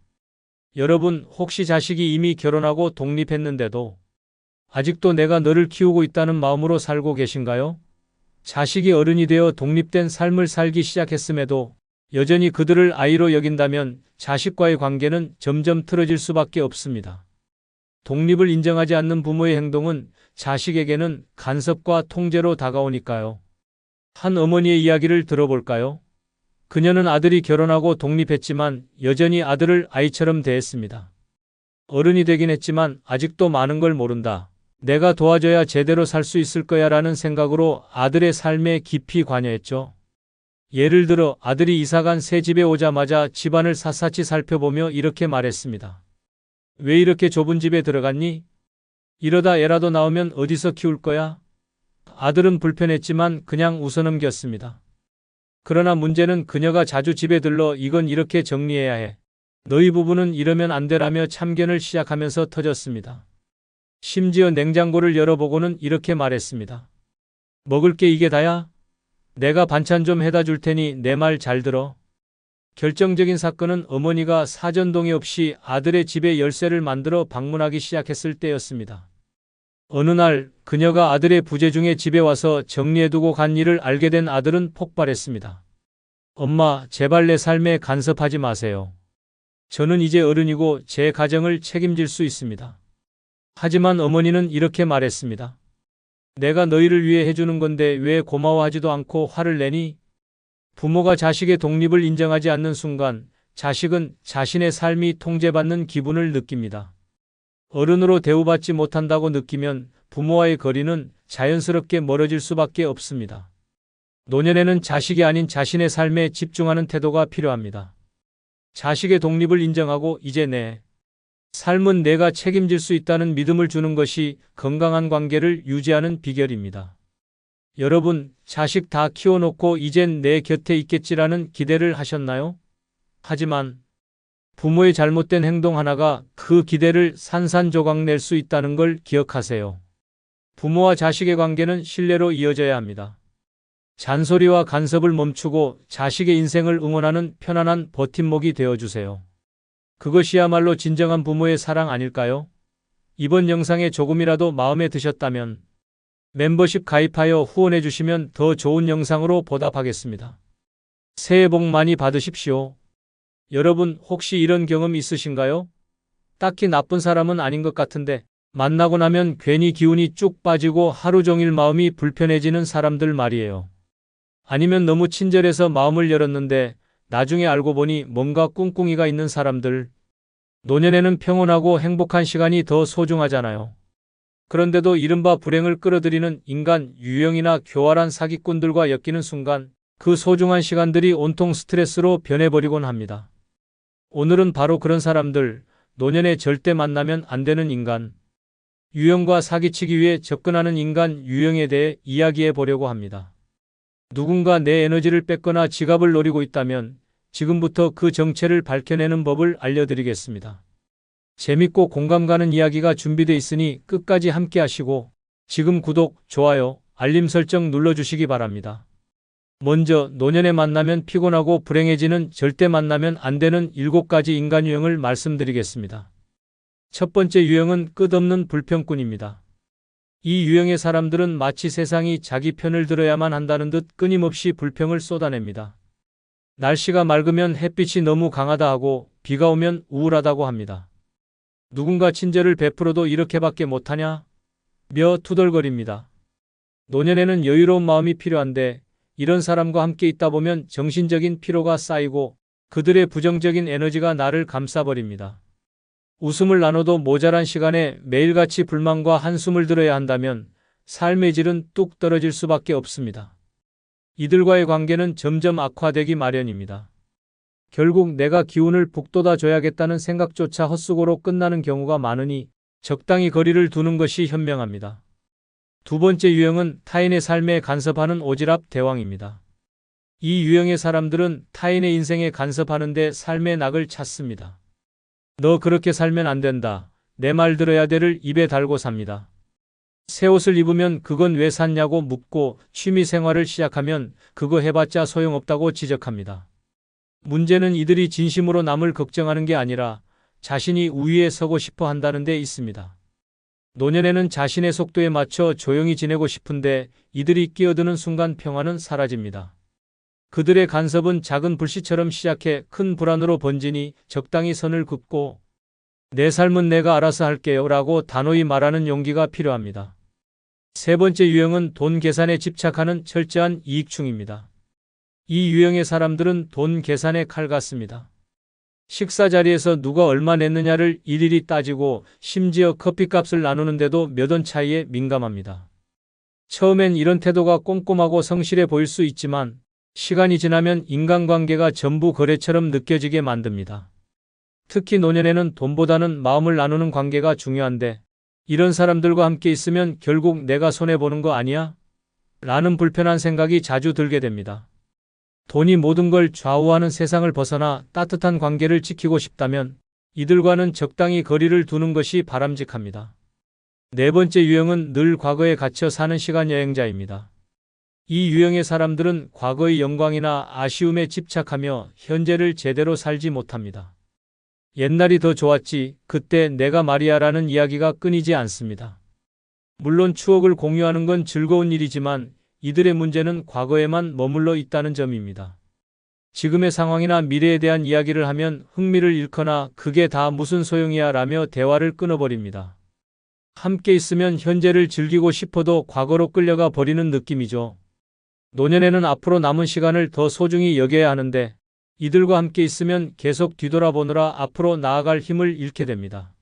여러분, 혹시 자식이 이미 결혼하고 독립했는데도 아직도 내가 너를 키우고 있다는 마음으로 살고 계신가요? 자식이 어른이 되어 독립된 삶을 살기 시작했음에도 여전히 그들을 아이로 여긴다면 자식과의 관계는 점점 틀어질 수밖에 없습니다. 독립을 인정하지 않는 부모의 행동은 자식에게는 간섭과 통제로 다가오니까요. 한 어머니의 이야기를 들어볼까요? 그녀는 아들이 결혼하고 독립했지만 여전히 아들을 아이처럼 대했습니다. 어른이 되긴 했지만 아직도 많은 걸 모른다. 내가 도와줘야 제대로 살 수 있을 거야 라는 생각으로 아들의 삶에 깊이 관여했죠. 예를 들어 아들이 이사간 새 집에 오자마자 집안을 샅샅이 살펴보며 이렇게 말했습니다. 왜 이렇게 좁은 집에 들어갔니? 이러다 애라도 나오면 어디서 키울 거야? 아들은 불편했지만 그냥 웃어넘겼습니다. 그러나 문제는 그녀가 자주 집에 들러 이건 이렇게 정리해야 해. 너희 부부는 이러면 안 되라며 참견을 시작하면서 터졌습니다. 심지어 냉장고를 열어보고는 이렇게 말했습니다. 먹을 게 이게 다야? 내가 반찬 좀 해다 줄 테니 내 말 잘 들어. 결정적인 사건은 어머니가 사전 동의 없이 아들의 집에 열쇠를 만들어 방문하기 시작했을 때였습니다. 어느 날 그녀가 아들의 부재 중에 집에 와서 정리해두고 간 일을 알게 된 아들은 폭발했습니다. 엄마, 제발 내 삶에 간섭하지 마세요. 저는 이제 어른이고 제 가정을 책임질 수 있습니다. 하지만 어머니는 이렇게 말했습니다. 내가 너희를 위해 해주는 건데 왜 고마워하지도 않고 화를 내니? 부모가 자식의 독립을 인정하지 않는 순간 자식은 자신의 삶이 통제받는 기분을 느낍니다. 어른으로 대우받지 못한다고 느끼면 부모와의 거리는 자연스럽게 멀어질 수밖에 없습니다. 노년에는 자식이 아닌 자신의 삶에 집중하는 태도가 필요합니다. 자식의 독립을 인정하고 이제 내 삶은 내가 책임질 수 있다는 믿음을 주는 것이 건강한 관계를 유지하는 비결입니다. 여러분, 자식 다 키워놓고 이젠 내 곁에 있겠지라는 기대를 하셨나요? 하지만 부모의 잘못된 행동 하나가 그 기대를 산산조각 낼 수 있다는 걸 기억하세요. 부모와 자식의 관계는 신뢰로 이어져야 합니다. 잔소리와 간섭을 멈추고 자식의 인생을 응원하는 편안한 버팀목이 되어주세요. 그것이야말로 진정한 부모의 사랑 아닐까요? 이번 영상에 조금이라도 마음에 드셨다면 멤버십 가입하여 후원해 주시면 더 좋은 영상으로 보답하겠습니다. 새해 복 많이 받으십시오. 여러분 혹시 이런 경험 있으신가요? 딱히 나쁜 사람은 아닌 것 같은데 만나고 나면 괜히 기운이 쭉 빠지고 하루 종일 마음이 불편해지는 사람들 말이에요. 아니면 너무 친절해서 마음을 열었는데 나중에 알고 보니 뭔가 꿍꿍이가 있는 사람들. 노년에는 평온하고 행복한 시간이 더 소중하잖아요. 그런데도 이른바 불행을 끌어들이는 인간 유형이나 교활한 사기꾼들과 엮이는 순간 그 소중한 시간들이 온통 스트레스로 변해버리곤 합니다. 오늘은 바로 그런 사람들, 노년에 절대 만나면 안 되는 인간 유형과 사기치기 위해 접근하는 인간 유형에 대해 이야기해 보려고 합니다. 누군가 내 에너지를 뺏거나 지갑을 노리고 있다면 지금부터 그 정체를 밝혀내는 법을 알려드리겠습니다. 재밌고 공감 가는 이야기가 준비되어 있으니 끝까지 함께 하시고 지금 구독, 좋아요, 알림 설정 눌러주시기 바랍니다. 먼저 노년에 만나면 피곤하고 불행해지는 절대 만나면 안 되는 7가지 인간 유형을 말씀드리겠습니다. 첫 번째 유형은 끝없는 불평꾼입니다. 이 유형의 사람들은 마치 세상이 자기 편을 들어야만 한다는 듯 끊임없이 불평을 쏟아냅니다. 날씨가 맑으면 햇빛이 너무 강하다 하고 비가 오면 우울하다고 합니다. 누군가 친절을 베풀어도 이렇게밖에 못하냐? 며 투덜거립니다. 노년에는 여유로운 마음이 필요한데 이런 사람과 함께 있다 보면 정신적인 피로가 쌓이고 그들의 부정적인 에너지가 나를 감싸버립니다. 웃음을 나눠도 모자란 시간에 매일같이 불만과 한숨을 들어야 한다면 삶의 질은 뚝 떨어질 수밖에 없습니다. 이들과의 관계는 점점 악화되기 마련입니다. 결국 내가 기운을 북돋아 줘야겠다는 생각조차 헛수고로 끝나는 경우가 많으니 적당히 거리를 두는 것이 현명합니다. 두 번째 유형은 타인의 삶에 간섭하는 오지랖 대왕입니다. 이 유형의 사람들은 타인의 인생에 간섭하는데 삶의 낙을 찾습니다. 너 그렇게 살면 안 된다. 내 말 들어야 돼를 입에 달고 삽니다. 새 옷을 입으면 그건 왜 샀냐고 묻고 취미 생활을 시작하면 그거 해봤자 소용없다고 지적합니다. 문제는 이들이 진심으로 남을 걱정하는 게 아니라 자신이 우위에 서고 싶어 한다는 데 있습니다. 노년에는 자신의 속도에 맞춰 조용히 지내고 싶은데 이들이 끼어드는 순간 평화는 사라집니다. 그들의 간섭은 작은 불씨처럼 시작해 큰 불안으로 번지니 적당히 선을 긋고 내 삶은 내가 알아서 할게요 라고 단호히 말하는 용기가 필요합니다. 세 번째 유형은 돈 계산에 집착하는 철저한 이익충입니다. 이 유형의 사람들은 돈 계산의 칼 같습니다. 식사 자리에서 누가 얼마 냈느냐를 일일이 따지고 심지어 커피값을 나누는데도 몇 원 차이에 민감합니다. 처음엔 이런 태도가 꼼꼼하고 성실해 보일 수 있지만 시간이 지나면 인간관계가 전부 거래처럼 느껴지게 만듭니다. 특히 노년에는 돈보다는 마음을 나누는 관계가 중요한데 이런 사람들과 함께 있으면 결국 내가 손해보는 거 아니야? 라는 불편한 생각이 자주 들게 됩니다. 돈이 모든 걸 좌우하는 세상을 벗어나 따뜻한 관계를 지키고 싶다면 이들과는 적당히 거리를 두는 것이 바람직합니다. 네 번째 유형은 늘 과거에 갇혀 사는 시간 여행자입니다. 이 유형의 사람들은 과거의 영광이나 아쉬움에 집착하며 현재를 제대로 살지 못합니다. 옛날이 더 좋았지, 그때 내가 말이야라는 이야기가 끊이지 않습니다. 물론 추억을 공유하는 건 즐거운 일이지만 이들의 문제는 과거에만 머물러 있다는 점입니다. 지금의 상황이나 미래에 대한 이야기를 하면 흥미를 잃거나 그게 다 무슨 소용이야 라며 대화를 끊어버립니다. 함께 있으면 현재를 즐기고 싶어도 과거로 끌려가 버리는 느낌이죠. 노년에는 앞으로 남은 시간을 더 소중히 여겨야 하는데 이들과 함께 있으면 계속 뒤돌아보느라 앞으로 나아갈 힘을 잃게 됩니다.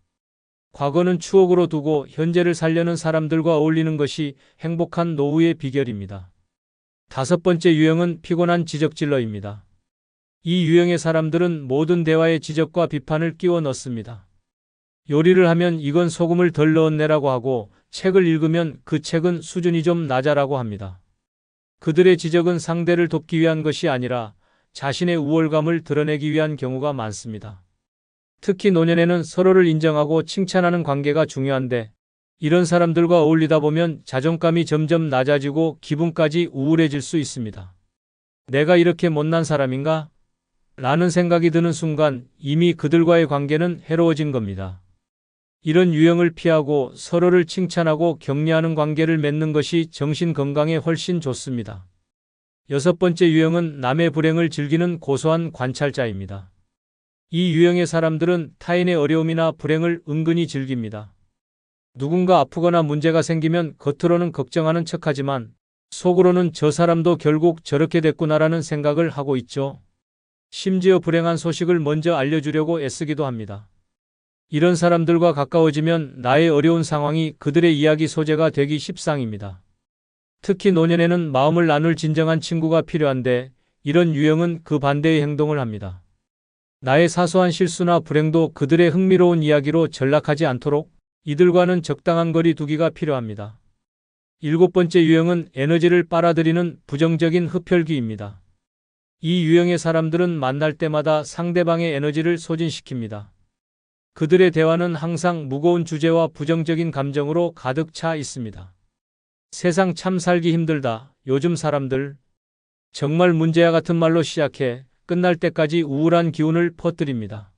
과거는 추억으로 두고 현재를 살려는 사람들과 어울리는 것이 행복한 노후의 비결입니다. 다섯 번째 유형은 피곤한 지적질러입니다. 이 유형의 사람들은 모든 대화에 지적과 비판을 끼워 넣습니다. 요리를 하면 이건 소금을 덜 넣었네라고 하고 책을 읽으면 그 책은 수준이 좀 낮아라고 합니다. 그들의 지적은 상대를 돕기 위한 것이 아니라 자신의 우월감을 드러내기 위한 경우가 많습니다. 특히 노년에는 서로를 인정하고 칭찬하는 관계가 중요한데 이런 사람들과 어울리다 보면 자존감이 점점 낮아지고 기분까지 우울해질 수 있습니다. 내가 이렇게 못난 사람인가? 라는 생각이 드는 순간 이미 그들과의 관계는 해로워진 겁니다. 이런 유형을 피하고 서로를 칭찬하고 격려하는 관계를 맺는 것이 정신 건강에 훨씬 좋습니다. 여섯 번째 유형은 남의 불행을 즐기는 고소한 관찰자입니다. 이 유형의 사람들은 타인의 어려움이나 불행을 은근히 즐깁니다. 누군가 아프거나 문제가 생기면 겉으로는 걱정하는 척하지만 속으로는 저 사람도 결국 저렇게 됐구나라는 생각을 하고 있죠. 심지어 불행한 소식을 먼저 알려주려고 애쓰기도 합니다. 이런 사람들과 가까워지면 나의 어려운 상황이 그들의 이야기 소재가 되기 십상입니다. 특히 노년에는 마음을 나눌 진정한 친구가 필요한데 이런 유형은 그 반대의 행동을 합니다. 나의 사소한 실수나 불행도 그들의 흥미로운 이야기로 전락하지 않도록 이들과는 적당한 거리 두기가 필요합니다. 일곱 번째 유형은 에너지를 빨아들이는 부정적인 흡혈귀입니다. 이 유형의 사람들은 만날 때마다 상대방의 에너지를 소진시킵니다. 그들의 대화는 항상 무거운 주제와 부정적인 감정으로 가득 차 있습니다. 세상 참 살기 힘들다. 요즘 사람들. 정말 문제야 같은 말로 시작해 끝날 때까지 우울한 기운을 퍼뜨립니다.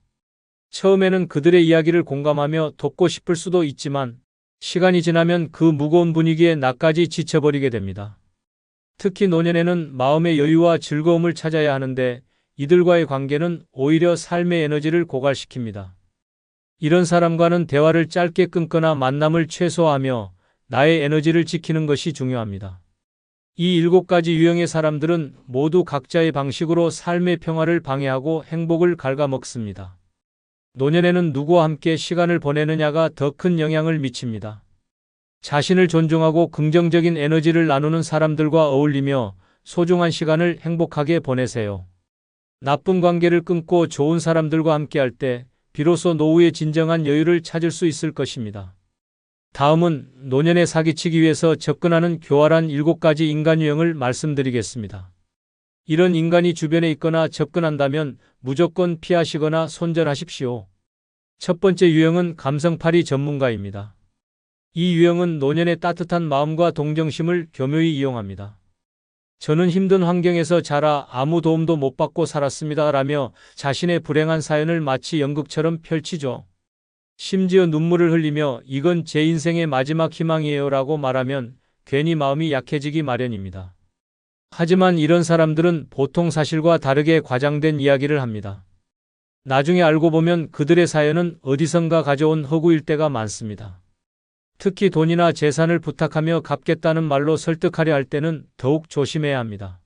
처음에는 그들의 이야기를 공감하며 돕고 싶을 수도 있지만 시간이 지나면 그 무거운 분위기에 나까지 지쳐버리게 됩니다. 특히 노년에는 마음의 여유와 즐거움을 찾아야 하는데 이들과의 관계는 오히려 삶의 에너지를 고갈시킵니다. 이런 사람과는 대화를 짧게 끊거나 만남을 최소화하며 나의 에너지를 지키는 것이 중요합니다. 이 7가지 유형의 사람들은 모두 각자의 방식으로 삶의 평화를 방해하고 행복을 갉아먹습니다. 노년에는 누구와 함께 시간을 보내느냐가 더 큰 영향을 미칩니다. 자신을 존중하고 긍정적인 에너지를 나누는 사람들과 어울리며 소중한 시간을 행복하게 보내세요. 나쁜 관계를 끊고 좋은 사람들과 함께할 때 비로소 노후의 진정한 여유를 찾을 수 있을 것입니다. 다음은 노년에 사기치기 위해서 접근하는 교활한 7가지 인간 유형을 말씀드리겠습니다. 이런 인간이 주변에 있거나 접근한다면 무조건 피하시거나 손절하십시오. 첫 번째 유형은 감성팔이 전문가입니다. 이 유형은 노년의 따뜻한 마음과 동정심을 교묘히 이용합니다. 저는 힘든 환경에서 자라 아무 도움도 못 받고 살았습니다. 라며 자신의 불행한 사연을 마치 연극처럼 펼치죠. 심지어 눈물을 흘리며 이건 제 인생의 마지막 희망이에요 라고 말하면 괜히 마음이 약해지기 마련입니다. 하지만 이런 사람들은 보통 사실과 다르게 과장된 이야기를 합니다. 나중에 알고 보면 그들의 사연은 어디선가 가져온 허구일 때가 많습니다. 특히 돈이나 재산을 부탁하며 갚겠다는 말로 설득하려 할 때는 더욱 조심해야 합니다.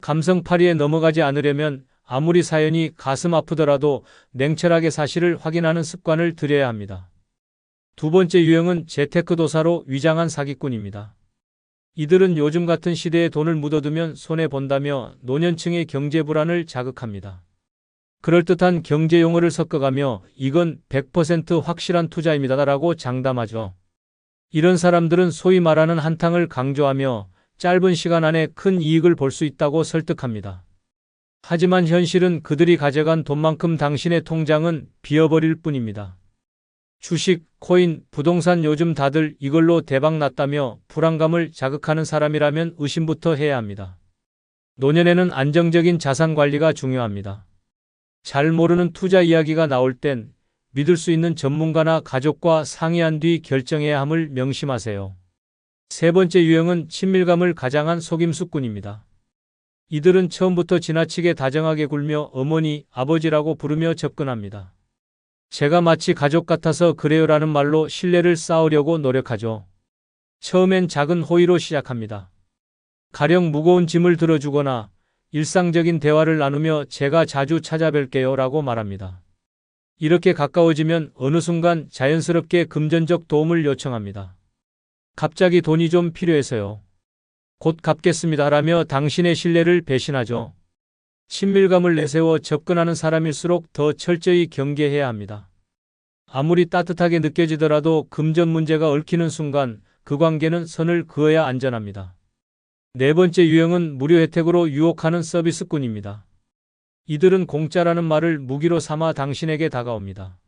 감성팔이에 넘어가지 않으려면 아무리 사연이 가슴 아프더라도 냉철하게 사실을 확인하는 습관을 들여야 합니다. 두 번째 유형은 재테크 도사로 위장한 사기꾼입니다. 이들은 요즘 같은 시대에 돈을 묻어두면 손해본다며 노년층의 경제 불안을 자극합니다. 그럴듯한 경제 용어를 섞어가며 이건 100% 확실한 투자입니다 라고 장담하죠. 이런 사람들은 소위 말하는 한탕을 강조하며 짧은 시간 안에 큰 이익을 볼 수 있다고 설득합니다. 하지만 현실은 그들이 가져간 돈만큼 당신의 통장은 비어버릴 뿐입니다. 주식, 코인, 부동산 요즘 다들 이걸로 대박 났다며 불안감을 자극하는 사람이라면 의심부터 해야 합니다. 노년에는 안정적인 자산 관리가 중요합니다. 잘 모르는 투자 이야기가 나올 땐 믿을 수 있는 전문가나 가족과 상의한 뒤 결정해야 함을 명심하세요. 세 번째 유형은 친밀감을 가장한 속임수꾼입니다. 이들은 처음부터 지나치게 다정하게 굴며 어머니, 아버지라고 부르며 접근합니다. 제가 마치 가족 같아서 그래요라는 말로 신뢰를 쌓으려고 노력하죠. 처음엔 작은 호의로 시작합니다. 가령 무거운 짐을 들어주거나 일상적인 대화를 나누며 제가 자주 찾아뵐게요 라고 말합니다. 이렇게 가까워지면 어느 순간 자연스럽게 금전적 도움을 요청합니다. 갑자기 돈이 좀 필요해서요. 곧 갚겠습니다 라며 당신의 신뢰를 배신하죠. 친밀감을 내세워 접근하는 사람일수록 더 철저히 경계해야 합니다. 아무리 따뜻하게 느껴지더라도 금전 문제가 얽히는 순간 그 관계는 선을 그어야 안전합니다. 네 번째 유형은 무료 혜택으로 유혹하는 서비스꾼입니다. 이들은 공짜라는 말을 무기로 삼아 당신에게 다가옵니다.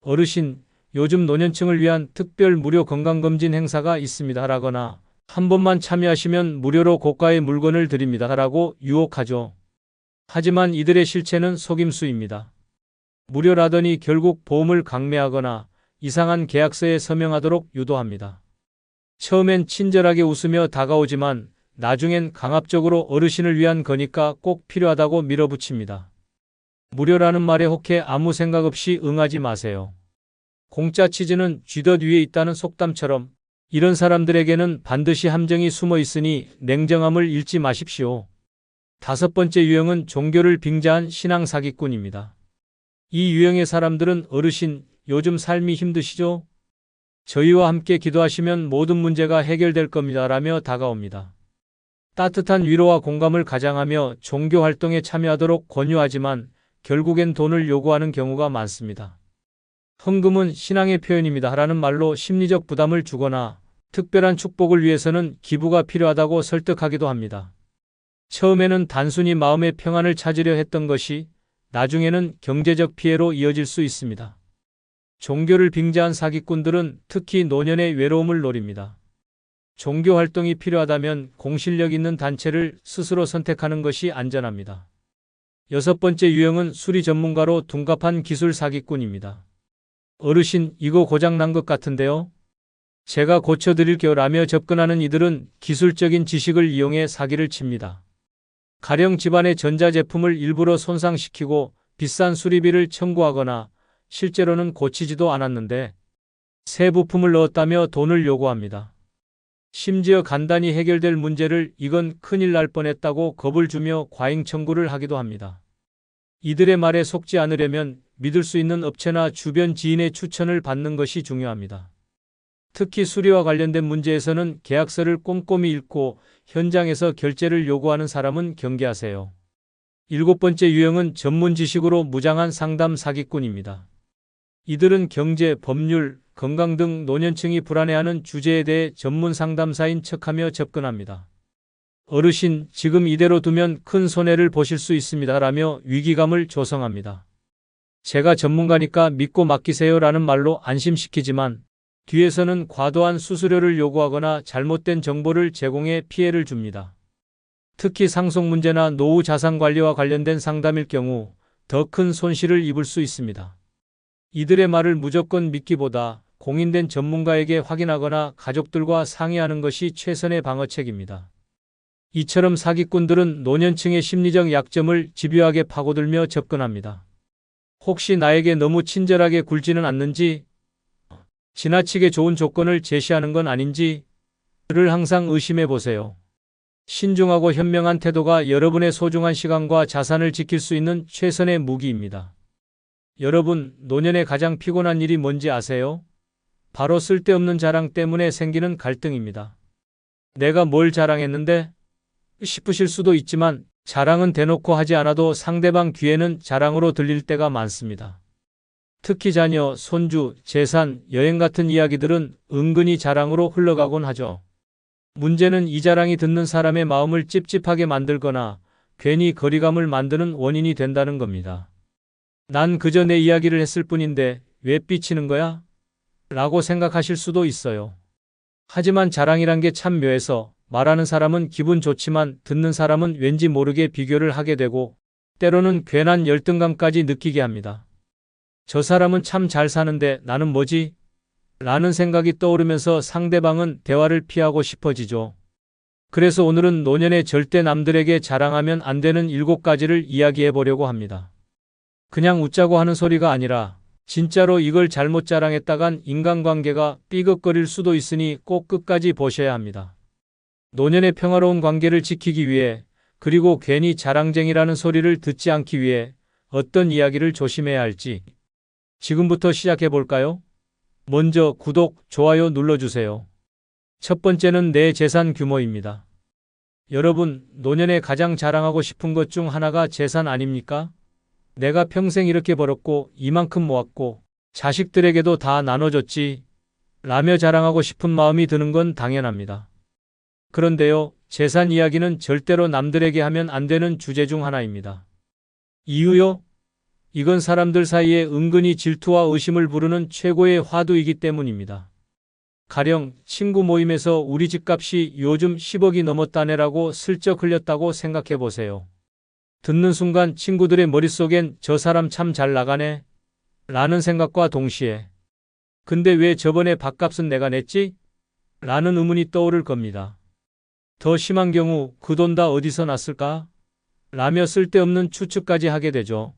어르신, 요즘 노년층을 위한 특별 무료 건강검진 행사가 있습니다. 라거나 한 번만 참여하시면 무료로 고가의 물건을 드립니다. 라고 유혹하죠. 하지만 이들의 실체는 속임수입니다. 무료라더니 결국 보험을 강매하거나 이상한 계약서에 서명하도록 유도합니다. 처음엔 친절하게 웃으며 다가오지만 나중엔 강압적으로 어르신을 위한 거니까 꼭 필요하다고 밀어붙입니다. 무료라는 말에 혹해 아무 생각 없이 응하지 마세요. 공짜 치즈는 쥐덫 위에 있다는 속담처럼 이런 사람들에게는 반드시 함정이 숨어 있으니 냉정함을 잃지 마십시오. 5번째 유형은 종교를 빙자한 신앙 사기꾼입니다. 이 유형의 사람들은 어르신, 요즘 삶이 힘드시죠? 저희와 함께 기도하시면 모든 문제가 해결될 겁니다. 라며 다가옵니다. 따뜻한 위로와 공감을 가장하며 종교 활동에 참여하도록 권유하지만 결국엔 돈을 요구하는 경우가 많습니다. 헌금은 신앙의 표현입니다. 라는 말로 심리적 부담을 주거나 특별한 축복을 위해서는 기부가 필요하다고 설득하기도 합니다. 처음에는 단순히 마음의 평안을 찾으려 했던 것이 나중에는 경제적 피해로 이어질 수 있습니다. 종교를 빙자한 사기꾼들은 특히 노년의 외로움을 노립니다. 종교 활동이 필요하다면 공실력 있는 단체를 스스로 선택하는 것이 안전합니다. 6번째 유형은 수리 전문가로 둔갑한 기술 사기꾼입니다. 어르신, 이거 고장난 것 같은데요? 제가 고쳐드릴게요. 라며 접근하는 이들은 기술적인 지식을 이용해 사기를 칩니다. 가령 집안의 전자제품을 일부러 손상시키고 비싼 수리비를 청구하거나 실제로는 고치지도 않았는데 새 부품을 넣었다며 돈을 요구합니다. 심지어 간단히 해결될 문제를 이건 큰일 날 뻔했다고 겁을 주며 과잉 청구를 하기도 합니다. 이들의 말에 속지 않으려면 믿을 수 있는 업체나 주변 지인의 추천을 받는 것이 중요합니다. 특히 수리와 관련된 문제에서는 계약서를 꼼꼼히 읽고 현장에서 결제를 요구하는 사람은 경계하세요. 7번째 유형은 전문 지식으로 무장한 상담 사기꾼입니다. 이들은 경제, 법률, 건강 등 노년층이 불안해하는 주제에 대해 전문 상담사인 척하며 접근합니다. 어르신, 지금 이대로 두면 큰 손해를 보실 수 있습니다. 라며 위기감을 조성합니다. 제가 전문가니까 믿고 맡기세요. 라는 말로 안심시키지만 뒤에서는 과도한 수수료를 요구하거나 잘못된 정보를 제공해 피해를 줍니다. 특히 상속 문제나 노후 자산 관리와 관련된 상담일 경우 더 큰 손실을 입을 수 있습니다. 이들의 말을 무조건 믿기보다 공인된 전문가에게 확인하거나 가족들과 상의하는 것이 최선의 방어책입니다. 이처럼 사기꾼들은 노년층의 심리적 약점을 집요하게 파고들며 접근합니다. 혹시 나에게 너무 친절하게 굴지는 않는지, 지나치게 좋은 조건을 제시하는 건 아닌지를 항상 의심해 보세요. 신중하고 현명한 태도가 여러분의 소중한 시간과 자산을 지킬 수 있는 최선의 무기입니다. 여러분, 노년에 가장 피곤한 일이 뭔지 아세요? 바로 쓸데없는 자랑 때문에 생기는 갈등입니다. 내가 뭘 자랑했는데? 싶으실 수도 있지만 자랑은 대놓고 하지 않아도 상대방 귀에는 자랑으로 들릴 때가 많습니다. 특히 자녀, 손주, 재산, 여행 같은 이야기들은 은근히 자랑으로 흘러가곤 하죠. 문제는 이 자랑이 듣는 사람의 마음을 찝찝하게 만들거나 괜히 거리감을 만드는 원인이 된다는 겁니다. 난 그저 내 이야기를 했을 뿐인데 왜 삐치는 거야? 라고 생각하실 수도 있어요. 하지만 자랑이란 게 참 묘해서 말하는 사람은 기분 좋지만 듣는 사람은 왠지 모르게 비교를 하게 되고 때로는 괜한 열등감까지 느끼게 합니다. 저 사람은 참 잘 사는데 나는 뭐지? 라는 생각이 떠오르면서 상대방은 대화를 피하고 싶어지죠. 그래서 오늘은 노년에 절대 남들에게 자랑하면 안 되는 7가지를 이야기해 보려고 합니다. 그냥 웃자고 하는 소리가 아니라 진짜로 이걸 잘못 자랑했다간 인간관계가 삐걱거릴 수도 있으니 꼭 끝까지 보셔야 합니다. 노년의 평화로운 관계를 지키기 위해, 그리고 괜히 자랑쟁이라는 소리를 듣지 않기 위해 어떤 이야기를 조심해야 할지 지금부터 시작해 볼까요? 먼저 구독, 좋아요 눌러주세요. 첫 번째는 내 재산 규모입니다. 여러분, 노년에 가장 자랑하고 싶은 것 중 하나가 재산 아닙니까? 내가 평생 이렇게 벌었고 이만큼 모았고 자식들에게도 다 나눠줬지 라며 자랑하고 싶은 마음이 드는 건 당연합니다. 그런데요, 재산 이야기는 절대로 남들에게 하면 안 되는 주제 중 하나입니다. 이유요? 이건 사람들 사이에 은근히 질투와 의심을 부르는 최고의 화두이기 때문입니다. 가령 친구 모임에서 우리 집값이 요즘 10억이 넘었다네라고 슬쩍 흘렸다고 생각해 보세요. 듣는 순간 친구들의 머릿속엔 저 사람 참 잘 나가네 라는 생각과 동시에 근데 왜 저번에 밥값은 내가 냈지? 라는 의문이 떠오를 겁니다. 더 심한 경우 그 돈 다 어디서 났을까? 라며 쓸데없는 추측까지 하게 되죠.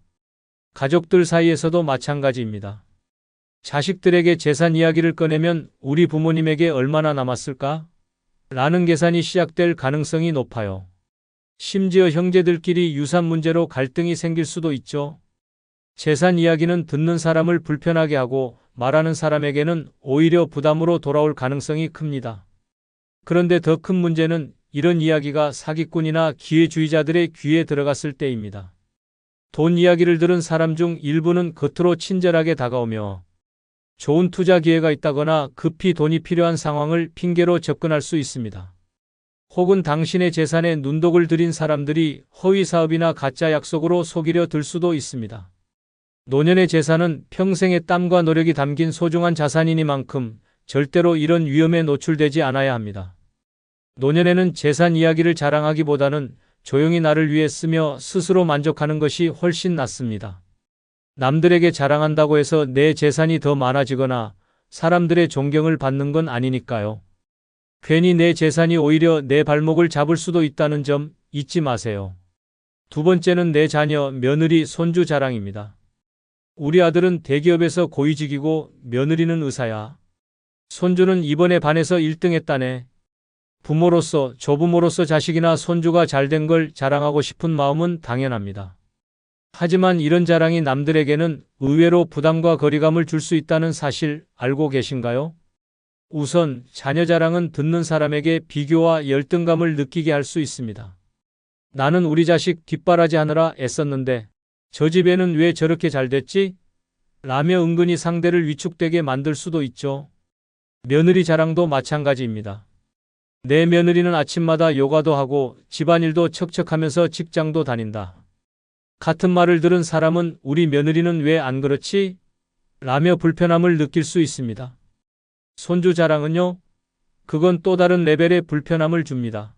가족들 사이에서도 마찬가지입니다. 자식들에게 재산 이야기를 꺼내면 우리 부모님에게 얼마나 남았을까? 라는 계산이 시작될 가능성이 높아요. 심지어 형제들끼리 유산 문제로 갈등이 생길 수도 있죠. 재산 이야기는 듣는 사람을 불편하게 하고 말하는 사람에게는 오히려 부담으로 돌아올 가능성이 큽니다. 그런데 더 큰 문제는 이런 이야기가 사기꾼이나 기회주의자들의 귀에 들어갔을 때입니다. 돈 이야기를 들은 사람 중 일부는 겉으로 친절하게 다가오며 좋은 투자 기회가 있다거나 급히 돈이 필요한 상황을 핑계로 접근할 수 있습니다. 혹은 당신의 재산에 눈독을 들인 사람들이 허위 사업이나 가짜 약속으로 속이려 들 수도 있습니다. 노년의 재산은 평생의 땀과 노력이 담긴 소중한 자산이니만큼 절대로 이런 위험에 노출되지 않아야 합니다. 노년에는 재산 이야기를 자랑하기보다는 조용히 나를 위해 쓰며 스스로 만족하는 것이 훨씬 낫습니다. 남들에게 자랑한다고 해서 내 재산이 더 많아지거나 사람들의 존경을 받는 건 아니니까요. 괜히 내 재산이 오히려 내 발목을 잡을 수도 있다는 점 잊지 마세요. 두 번째는 내 자녀, 며느리, 손주 자랑입니다. 우리 아들은 대기업에서 고위직이고 며느리는 의사야. 손주는 이번에 반에서 1등 했다네. 부모로서, 조부모로서 자식이나 손주가 잘된 걸 자랑하고 싶은 마음은 당연합니다. 하지만 이런 자랑이 남들에게는 의외로 부담과 거리감을 줄 수 있다는 사실 알고 계신가요? 우선 자녀 자랑은 듣는 사람에게 비교와 열등감을 느끼게 할 수 있습니다. 나는 우리 자식 뒷바라지하느라 애썼는데 저 집에는 왜 저렇게 잘 됐지? 라며 은근히 상대를 위축되게 만들 수도 있죠. 며느리 자랑도 마찬가지입니다. 내 며느리는 아침마다 요가도 하고 집안일도 척척하면서 직장도 다닌다. 같은 말을 들은 사람은 우리 며느리는 왜 안 그렇지? 라며 불편함을 느낄 수 있습니다. 손주 자랑은요? 그건 또 다른 레벨의 불편함을 줍니다.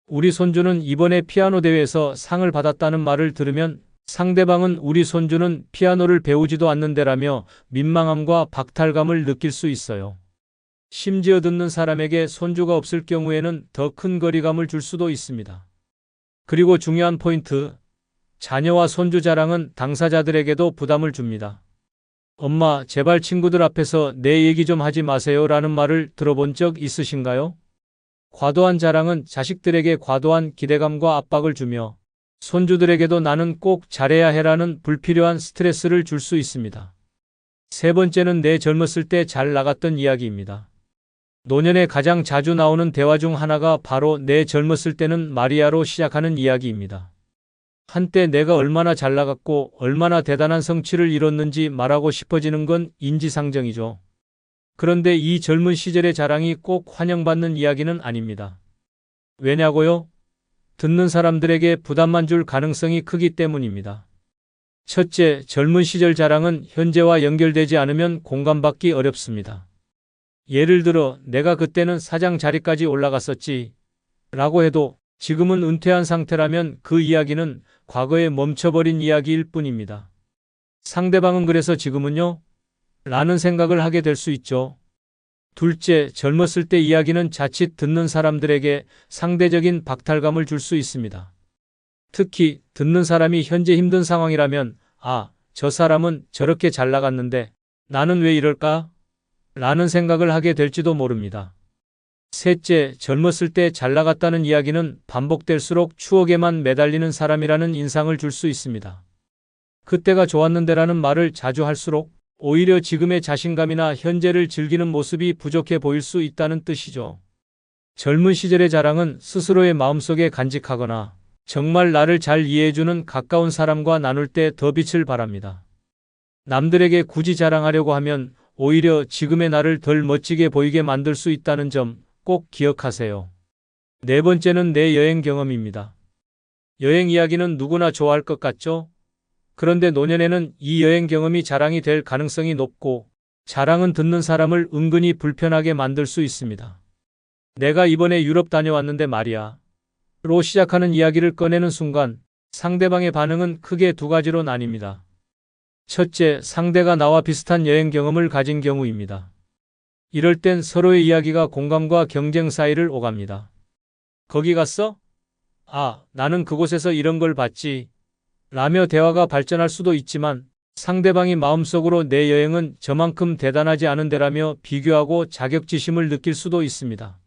우리 손주는 이번에 피아노 대회에서 상을 받았다는 말을 들으면 상대방은 우리 손주는 피아노를 배우지도 않는데라며 민망함과 박탈감을 느낄 수 있어요. 심지어 듣는 사람에게 손주가 없을 경우에는 더 큰 거리감을 줄 수도 있습니다. 그리고 중요한 포인트, 자녀와 손주 자랑은 당사자들에게도 부담을 줍니다. 엄마, 제발 친구들 앞에서 내 얘기 좀 하지 마세요 라는 말을 들어본 적 있으신가요? 과도한 자랑은 자식들에게 과도한 기대감과 압박을 주며 손주들에게도 나는 꼭 잘해야 해라는 불필요한 스트레스를 줄 수 있습니다. 세 번째는 내 젊었을 때 잘 나갔던 이야기입니다. 노년에 가장 자주 나오는 대화 중 하나가 바로 내 젊었을 때는 마리아로 시작하는 이야기입니다. 한때 내가 얼마나 잘 나갔고 얼마나 대단한 성취를 이뤘는지 말하고 싶어지는 건 인지상정이죠. 그런데 이 젊은 시절의 자랑이 꼭 환영받는 이야기는 아닙니다. 왜냐고요? 듣는 사람들에게 부담만 줄 가능성이 크기 때문입니다. 첫째, 젊은 시절 자랑은 현재와 연결되지 않으면 공감받기 어렵습니다. 예를 들어 내가 그때는 사장 자리까지 올라갔었지 라고 해도 지금은 은퇴한 상태라면 그 이야기는 과거에 멈춰버린 이야기일 뿐입니다. 상대방은 그래서 지금은요? 라는 생각을 하게 될 수 있죠. 둘째, 젊었을 때 이야기는 자칫 듣는 사람들에게 상대적인 박탈감을 줄 수 있습니다. 특히 듣는 사람이 현재 힘든 상황이라면 아, 저 사람은 저렇게 잘 나갔는데 나는 왜 이럴까? 라는 생각을 하게 될지도 모릅니다. 셋째, 젊었을 때 잘 나갔다는 이야기는 반복될수록 추억에만 매달리는 사람이라는 인상을 줄 수 있습니다. 그때가 좋았는데라는 말을 자주 할수록 오히려 지금의 자신감이나 현재를 즐기는 모습이 부족해 보일 수 있다는 뜻이죠. 젊은 시절의 자랑은 스스로의 마음속에 간직하거나 정말 나를 잘 이해해주는 가까운 사람과 나눌 때 더 빛을 발합니다. 남들에게 굳이 자랑하려고 하면 오히려 지금의 나를 덜 멋지게 보이게 만들 수 있다는 점 꼭 기억하세요. 네 번째는 내 여행 경험입니다. 여행 이야기는 누구나 좋아할 것 같죠? 그런데 노년에는 이 여행 경험이 자랑이 될 가능성이 높고 자랑은 듣는 사람을 은근히 불편하게 만들 수 있습니다. 내가 이번에 유럽 다녀왔는데 말이야. 로 시작하는 이야기를 꺼내는 순간 상대방의 반응은 크게 두 가지로 나뉩니다. 첫째, 상대가 나와 비슷한 여행 경험을 가진 경우입니다. 이럴 땐 서로의 이야기가 공감과 경쟁 사이를 오갑니다. 거기 갔어? 아, 나는 그곳에서 이런 걸 봤지. 라며 대화가 발전할 수도 있지만 상대방이 마음속으로 내 여행은 저만큼 대단하지 않은데라며 비교하고 자격지심을 느낄 수도 있습니다.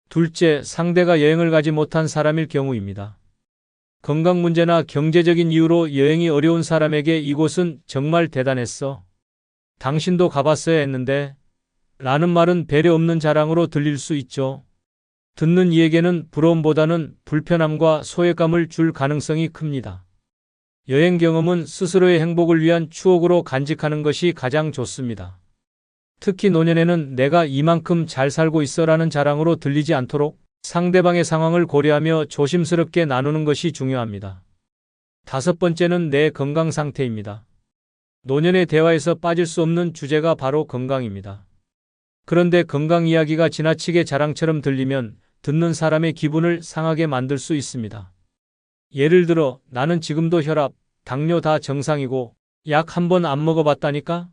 둘째, 상대가 여행을 가지 못한 사람일 경우입니다. 건강 문제나 경제적인 이유로 여행이 어려운 사람에게 이곳은 정말 대단했어. 당신도 가봤어야 했는데 라는 말은 배려 없는 자랑으로 들릴 수 있죠. 듣는 이에게는 부러움보다는 불편함과 소외감을 줄 가능성이 큽니다. 여행 경험은 스스로의 행복을 위한 추억으로 간직하는 것이 가장 좋습니다. 특히 노년에는 내가 이만큼 잘 살고 있어라는 자랑으로 들리지 않도록 상대방의 상황을 고려하며 조심스럽게 나누는 것이 중요합니다. 다섯 번째는 내 건강 상태입니다. 노년의 대화에서 빠질 수 없는 주제가 바로 건강입니다. 그런데 건강 이야기가 지나치게 자랑처럼 들리면 듣는 사람의 기분을 상하게 만들 수 있습니다. 예를 들어 나는 지금도 혈압, 당뇨 다 정상이고 약 한 번 안 먹어봤다니까?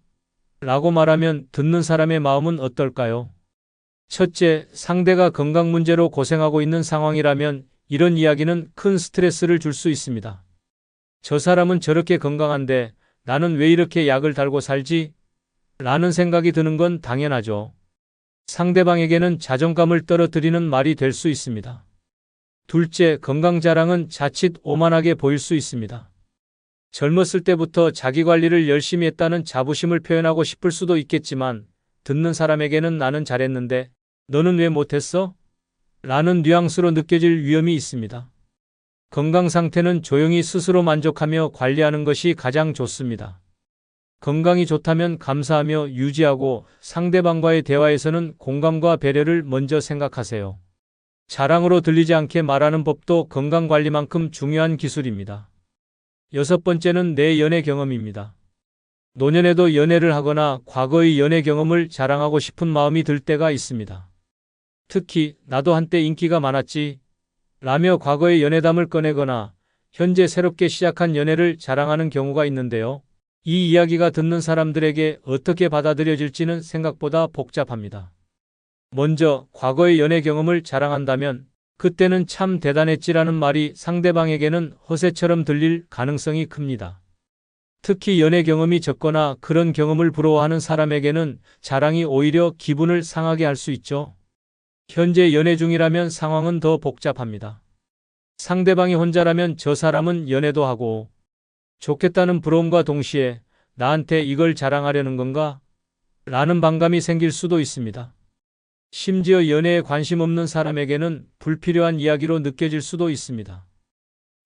라고 말하면 듣는 사람의 마음은 어떨까요? 첫째, 상대가 건강 문제로 고생하고 있는 상황이라면 이런 이야기는 큰 스트레스를 줄 수 있습니다. 저 사람은 저렇게 건강한데 나는 왜 이렇게 약을 달고 살지? 라는 생각이 드는 건 당연하죠. 상대방에게는 자존감을 떨어뜨리는 말이 될 수 있습니다. 둘째, 건강 자랑은 자칫 오만하게 보일 수 있습니다. 젊었을 때부터 자기 관리를 열심히 했다는 자부심을 표현하고 싶을 수도 있겠지만 듣는 사람에게는 나는 잘했는데 너는 왜 못했어? 라는 뉘앙스로 느껴질 위험이 있습니다. 건강 상태는 조용히 스스로 만족하며 관리하는 것이 가장 좋습니다. 건강이 좋다면 감사하며 유지하고 상대방과의 대화에서는 공감과 배려를 먼저 생각하세요. 자랑으로 들리지 않게 말하는 법도 건강관리만큼 중요한 기술입니다. 여섯 번째는 내 연애 경험입니다. 노년에도 연애를 하거나 과거의 연애 경험을 자랑하고 싶은 마음이 들 때가 있습니다. 특히 나도 한때 인기가 많았지 라며 과거의 연애담을 꺼내거나 현재 새롭게 시작한 연애를 자랑하는 경우가 있는데요. 이 이야기가 듣는 사람들에게 어떻게 받아들여질지는 생각보다 복잡합니다. 먼저 과거의 연애 경험을 자랑한다면 그때는 참 대단했지라는 말이 상대방에게는 허세처럼 들릴 가능성이 큽니다. 특히 연애 경험이 적거나 그런 경험을 부러워하는 사람에게는 자랑이 오히려 기분을 상하게 할 수 있죠. 현재 연애 중이라면 상황은 더 복잡합니다. 상대방이 혼자라면 저 사람은 연애도 하고 좋겠다는 부러움과 동시에 나한테 이걸 자랑하려는 건가? 라는 반감이 생길 수도 있습니다. 심지어 연애에 관심 없는 사람에게는 불필요한 이야기로 느껴질 수도 있습니다.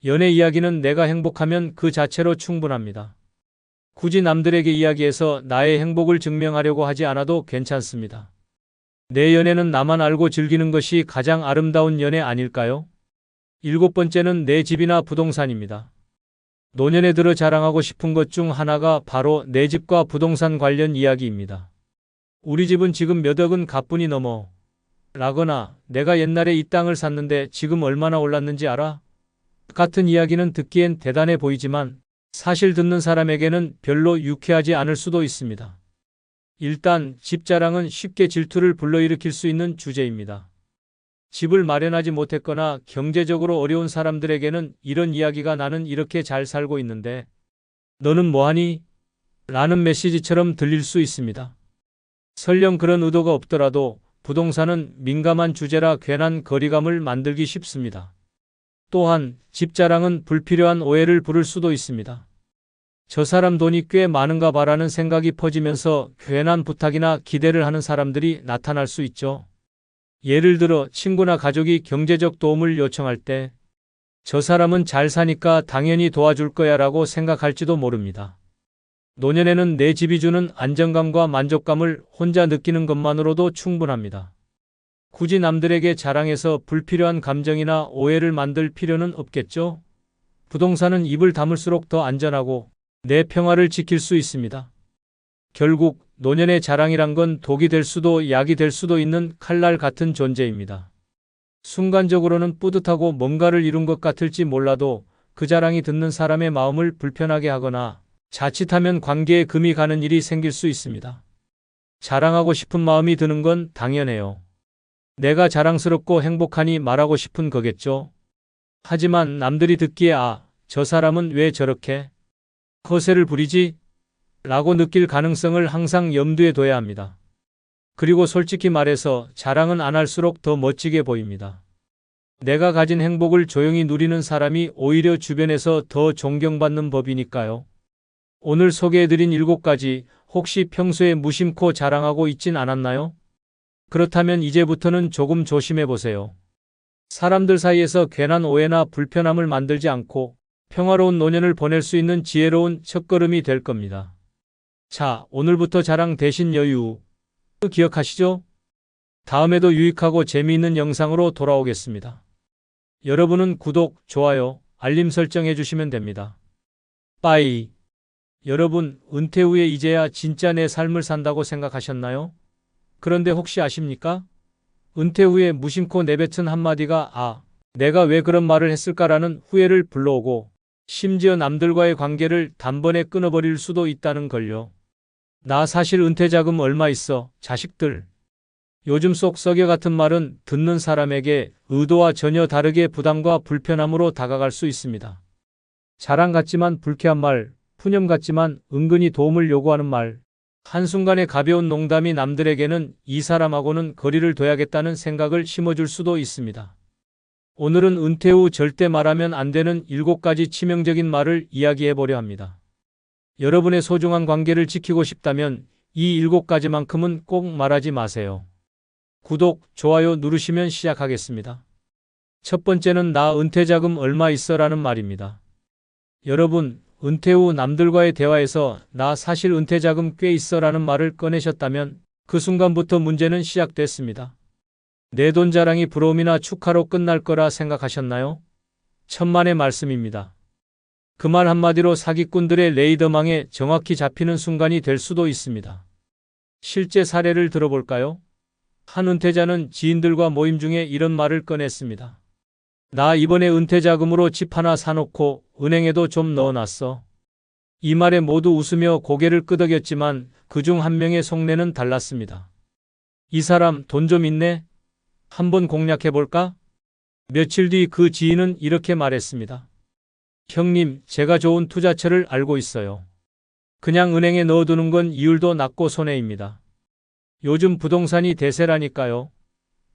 연애 이야기는 내가 행복하면 그 자체로 충분합니다. 굳이 남들에게 이야기해서 나의 행복을 증명하려고 하지 않아도 괜찮습니다. 내 연애는 나만 알고 즐기는 것이 가장 아름다운 연애 아닐까요? 일곱 번째는 내 집이나 부동산입니다. 노년에 들어 자랑하고 싶은 것 중 하나가 바로 내 집과 부동산 관련 이야기입니다. 우리 집은 지금 몇 억은 가뿐히 넘어. 라거나 내가 옛날에 이 땅을 샀는데 지금 얼마나 올랐는지 알아? 같은 이야기는 듣기엔 대단해 보이지만 사실 듣는 사람에게는 별로 유쾌하지 않을 수도 있습니다. 일단 집 자랑은 쉽게 질투를 불러일으킬 수 있는 주제입니다. 집을 마련하지 못했거나 경제적으로 어려운 사람들에게는 이런 이야기가 나는 이렇게 잘 살고 있는데 너는 뭐하니? 라는 메시지처럼 들릴 수 있습니다. 설령 그런 의도가 없더라도 부동산은 민감한 주제라 괜한 거리감을 만들기 쉽습니다. 또한 집 자랑은 불필요한 오해를 부를 수도 있습니다. 저 사람 돈이 꽤 많은가 봐라는 생각이 퍼지면서 괜한 부탁이나 기대를 하는 사람들이 나타날 수 있죠. 예를 들어 친구나 가족이 경제적 도움을 요청할 때 저 사람은 잘 사니까 당연히 도와줄 거야 라고 생각할지도 모릅니다. 노년에는 내 집이 주는 안정감과 만족감을 혼자 느끼는 것만으로도 충분합니다. 굳이 남들에게 자랑해서 불필요한 감정이나 오해를 만들 필요는 없겠죠? 부동산은 입을 다물수록 더 안전하고 내 평화를 지킬 수 있습니다. 결국 노년의 자랑이란 건 독이 될 수도 약이 될 수도 있는 칼날 같은 존재입니다. 순간적으로는 뿌듯하고 뭔가를 이룬 것 같을지 몰라도 그 자랑이 듣는 사람의 마음을 불편하게 하거나 자칫하면 관계에 금이 가는 일이 생길 수 있습니다. 자랑하고 싶은 마음이 드는 건 당연해요. 내가 자랑스럽고 행복하니 말하고 싶은 거겠죠. 하지만 남들이 듣기에 저 사람은 왜 저렇게 허세를 부리지? 라고 느낄 가능성을 항상 염두에 둬야 합니다. 그리고 솔직히 말해서 자랑은 안 할수록 더 멋지게 보입니다. 내가 가진 행복을 조용히 누리는 사람이 오히려 주변에서 더 존경받는 법이니까요. 오늘 소개해드린 7가지 혹시 평소에 무심코 자랑하고 있진 않았나요? 그렇다면 이제부터는 조금 조심해보세요. 사람들 사이에서 괜한 오해나 불편함을 만들지 않고 평화로운 노년을 보낼 수 있는 지혜로운 첫걸음이 될 겁니다. 자, 오늘부터 자랑 대신 여유. 기억하시죠? 다음에도 유익하고 재미있는 영상으로 돌아오겠습니다. 여러분은 구독, 좋아요, 알림 설정해 주시면 됩니다. 빠이. 여러분, 은퇴 후에 이제야 진짜 내 삶을 산다고 생각하셨나요? 그런데 혹시 아십니까? 은퇴 후에 무심코 내뱉은 한마디가 내가 왜 그런 말을 했을까라는 후회를 불러오고 심지어 남들과의 관계를 단번에 끊어버릴 수도 있다는 걸요. 나 사실 은퇴 자금 얼마 있어, 자식들. 요즘 속 썩여 같은 말은 듣는 사람에게 의도와 전혀 다르게 부담과 불편함으로 다가갈 수 있습니다. 자랑 같지만 불쾌한 말, 푸념 같지만 은근히 도움을 요구하는 말. 한순간의 가벼운 농담이 남들에게는 이 사람하고는 거리를 둬야겠다는 생각을 심어줄 수도 있습니다. 오늘은 은퇴 후 절대 말하면 안 되는 7가지 치명적인 말을 이야기해보려 합니다. 여러분의 소중한 관계를 지키고 싶다면 이 7가지만큼은 꼭 말하지 마세요. 구독, 좋아요 누르시면 시작하겠습니다. 첫 번째는 나 은퇴 자금 얼마 있어 라는 말입니다. 여러분, 은퇴 후 남들과의 대화에서 나 사실 은퇴 자금 꽤 있어 라는 말을 꺼내셨다면 그 순간부터 문제는 시작됐습니다. 내 돈 자랑이 부러움이나 축하로 끝날 거라 생각하셨나요? 천만의 말씀입니다. 그 말 한마디로 사기꾼들의 레이더망에 정확히 잡히는 순간이 될 수도 있습니다. 실제 사례를 들어볼까요? 한 은퇴자는 지인들과 모임 중에 이런 말을 꺼냈습니다. 나 이번에 은퇴 자금으로 집 하나 사놓고 은행에도 좀 넣어놨어. 이 말에 모두 웃으며 고개를 끄덕였지만 그중 한 명의 속내는 달랐습니다. 이 사람 돈 좀 있네? 한번 공략해볼까? 며칠 뒤 그 지인은 이렇게 말했습니다. 형님, 제가 좋은 투자처를 알고 있어요. 그냥 은행에 넣어두는 건 이율도 낮고 손해입니다. 요즘 부동산이 대세라니까요.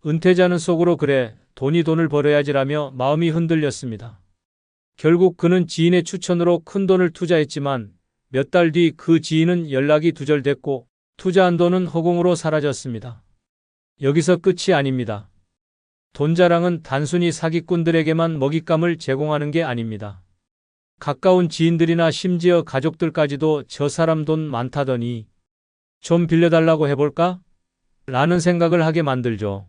은퇴자는 속으로 그래, 돈이 돈을 벌어야지라며 마음이 흔들렸습니다. 결국 그는 지인의 추천으로 큰 돈을 투자했지만 몇 달 뒤 그 지인은 연락이 두절됐고 투자한 돈은 허공으로 사라졌습니다. 여기서 끝이 아닙니다. 돈 자랑은 단순히 사기꾼들에게만 먹잇감을 제공하는 게 아닙니다. 가까운 지인들이나 심지어 가족들까지도 저 사람 돈 많다더니 좀 빌려달라고 해볼까? 라는 생각을 하게 만들죠.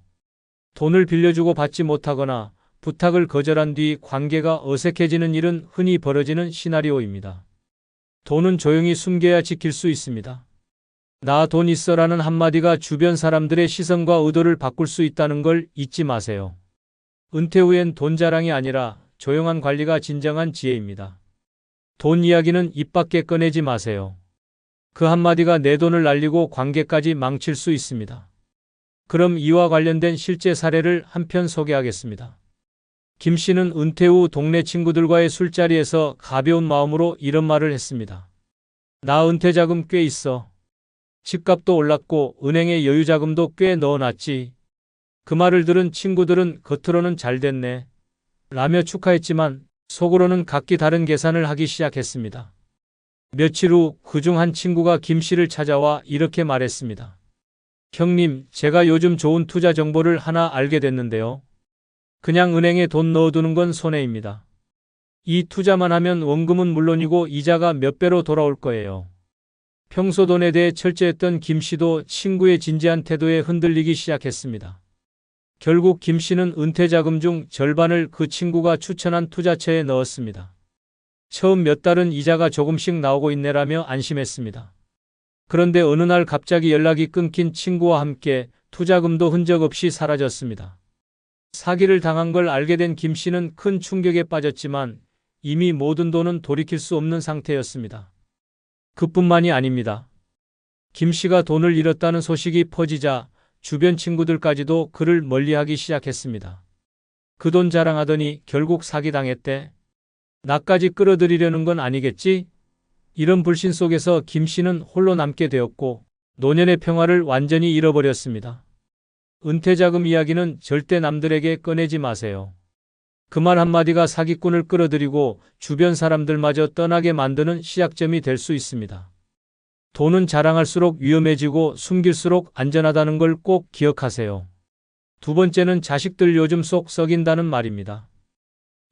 돈을 빌려주고 받지 못하거나 부탁을 거절한 뒤 관계가 어색해지는 일은 흔히 벌어지는 시나리오입니다. 돈은 조용히 숨겨야 지킬 수 있습니다. 나 돈 있어라는 한마디가 주변 사람들의 시선과 의도를 바꿀 수 있다는 걸 잊지 마세요. 은퇴 후엔 돈 자랑이 아니라 조용한 관리가 진정한 지혜입니다. 돈 이야기는 입 밖에 꺼내지 마세요. 그 한마디가 내 돈을 날리고 관계까지 망칠 수 있습니다. 그럼 이와 관련된 실제 사례를 한 편 소개하겠습니다. 김 씨는 은퇴 후 동네 친구들과의 술자리에서 가벼운 마음으로 이런 말을 했습니다. 나 은퇴 자금 꽤 있어. 집값도 올랐고 은행에 여유 자금도 꽤 넣어놨지. 그 말을 들은 친구들은 겉으로는 잘 됐네 라며 축하했지만 속으로는 각기 다른 계산을 하기 시작했습니다. 며칠 후 그중 한 친구가 김 씨를 찾아와 이렇게 말했습니다. 형님, 제가 요즘 좋은 투자 정보를 하나 알게 됐는데요. 그냥 은행에 돈 넣어두는 건 손해입니다. 이 투자만 하면 원금은 물론이고 이자가 몇 배로 돌아올 거예요. 평소 돈에 대해 철저했던 김 씨도 친구의 진지한 태도에 흔들리기 시작했습니다. 결국 김 씨는 은퇴 자금 중 절반을 그 친구가 추천한 투자처에 넣었습니다. 처음 몇 달은 이자가 조금씩 나오고 있네라며 안심했습니다. 그런데 어느 날 갑자기 연락이 끊긴 친구와 함께 투자금도 흔적 없이 사라졌습니다. 사기를 당한 걸 알게 된 김 씨는 큰 충격에 빠졌지만 이미 모든 돈은 돌이킬 수 없는 상태였습니다. 그뿐만이 아닙니다. 김 씨가 돈을 잃었다는 소식이 퍼지자 주변 친구들까지도 그를 멀리하기 시작했습니다. 그 돈 자랑하더니 결국 사기당했대. 나까지 끌어들이려는 건 아니겠지? 이런 불신 속에서 김 씨는 홀로 남게 되었고 노년의 평화를 완전히 잃어버렸습니다. 은퇴자금 이야기는 절대 남들에게 꺼내지 마세요. 그 말 한마디가 사기꾼을 끌어들이고 주변 사람들마저 떠나게 만드는 시작점이 될 수 있습니다. 돈은 자랑할수록 위험해지고 숨길수록 안전하다는 걸 꼭 기억하세요. 두 번째는 자식들 요즘 속 썩인다는 말입니다.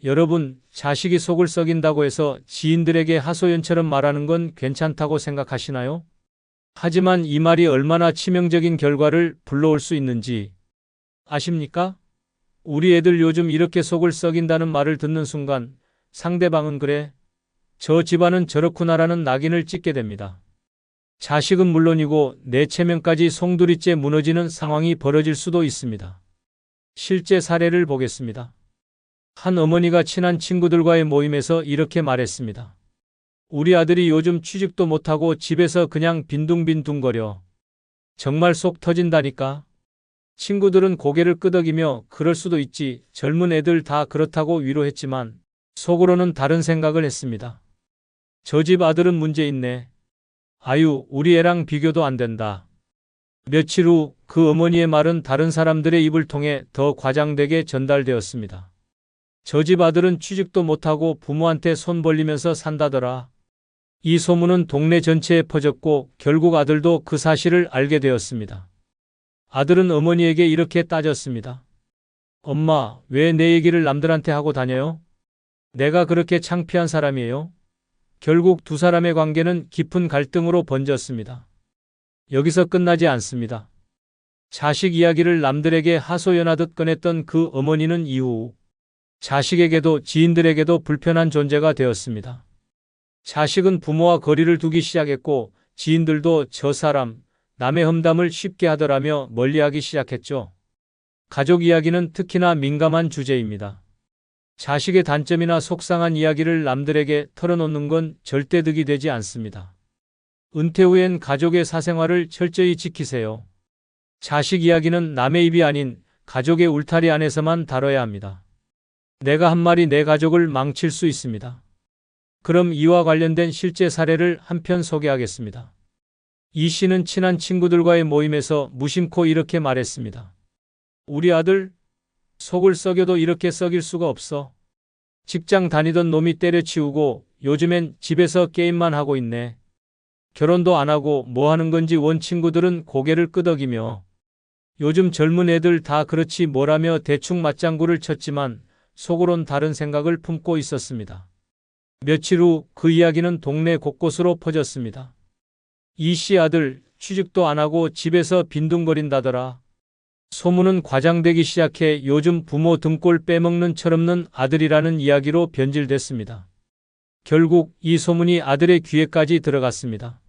여러분, 자식이 속을 썩인다고 해서 지인들에게 하소연처럼 말하는 건 괜찮다고 생각하시나요? 하지만 이 말이 얼마나 치명적인 결과를 불러올 수 있는지 아십니까? 우리 애들 요즘 이렇게 속을 썩인다는 말을 듣는 순간 상대방은 그래, 저 집안은 저렇구나라는 낙인을 찍게 됩니다. 자식은 물론이고 내 체면까지 송두리째 무너지는 상황이 벌어질 수도 있습니다. 실제 사례를 보겠습니다. 한 어머니가 친한 친구들과의 모임에서 이렇게 말했습니다. 우리 아들이 요즘 취직도 못하고 집에서 그냥 빈둥빈둥거려. 정말 속 터진다니까. 친구들은 고개를 끄덕이며 그럴 수도 있지, 젊은 애들 다 그렇다고 위로했지만 속으로는 다른 생각을 했습니다. 저 집 아들은 문제 있네. 아유, 우리 애랑 비교도 안 된다. 며칠 후 그 어머니의 말은 다른 사람들의 입을 통해 더 과장되게 전달되었습니다. 저 집 아들은 취직도 못하고 부모한테 손 벌리면서 산다더라. 이 소문은 동네 전체에 퍼졌고 결국 아들도 그 사실을 알게 되었습니다. 아들은 어머니에게 이렇게 따졌습니다. 엄마, 왜 내 얘기를 남들한테 하고 다녀요? 내가 그렇게 창피한 사람이에요? 결국 두 사람의 관계는 깊은 갈등으로 번졌습니다. 여기서 끝나지 않습니다. 자식 이야기를 남들에게 하소연하듯 꺼냈던 그 어머니는 이후 자식에게도 지인들에게도 불편한 존재가 되었습니다. 자식은 부모와 거리를 두기 시작했고 지인들도 저 사람, 남의 험담을 쉽게 하더라며 멀리하기 시작했죠. 가족 이야기는 특히나 민감한 주제입니다. 자식의 단점이나 속상한 이야기를 남들에게 털어놓는 건 절대 득이 되지 않습니다. 은퇴 후엔 가족의 사생활을 철저히 지키세요. 자식 이야기는 남의 입이 아닌 가족의 울타리 안에서만 다뤄야 합니다. 내가 한 말이 내 가족을 망칠 수 있습니다. 그럼 이와 관련된 실제 사례를 한 편 소개하겠습니다. 이 씨는 친한 친구들과의 모임에서 무심코 이렇게 말했습니다. 우리 아들, 속을 썩여도 이렇게 썩일 수가 없어. 직장 다니던 놈이 때려치우고 요즘엔 집에서 게임만 하고 있네. 결혼도 안 하고 뭐 하는 건지 원 친구들은 고개를 끄덕이며 요즘 젊은 애들 다 그렇지 뭐라며 대충 맞장구를 쳤지만 속으론 다른 생각을 품고 있었습니다. 며칠 후 그 이야기는 동네 곳곳으로 퍼졌습니다. 이 씨 아들 취직도 안 하고 집에서 빈둥거린다더라. 소문은 과장되기 시작해 요즘 부모 등골 빼먹는 철없는 아들이라는 이야기로 변질됐습니다. 결국 이 소문이 아들의 귀에까지 들어갔습니다.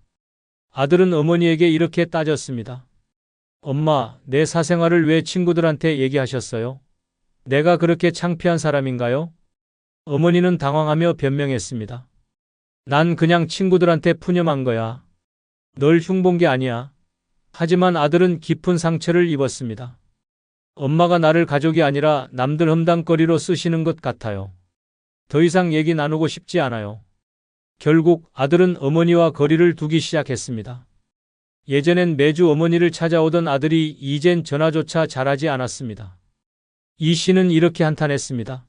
아들은 어머니에게 이렇게 따졌습니다. 엄마, 내 사생활을 왜 친구들한테 얘기하셨어요? 내가 그렇게 창피한 사람인가요? 어머니는 당황하며 변명했습니다. 난 그냥 친구들한테 푸념한 거야. 널 흉본 게 아니야. 하지만 아들은 깊은 상처를 입었습니다. 엄마가 나를 가족이 아니라 남들 험담거리로 쓰시는 것 같아요. 더 이상 얘기 나누고 싶지 않아요. 결국 아들은 어머니와 거리를 두기 시작했습니다. 예전엔 매주 어머니를 찾아오던 아들이 이젠 전화조차 잘하지 않았습니다. 이 씨는 이렇게 한탄했습니다.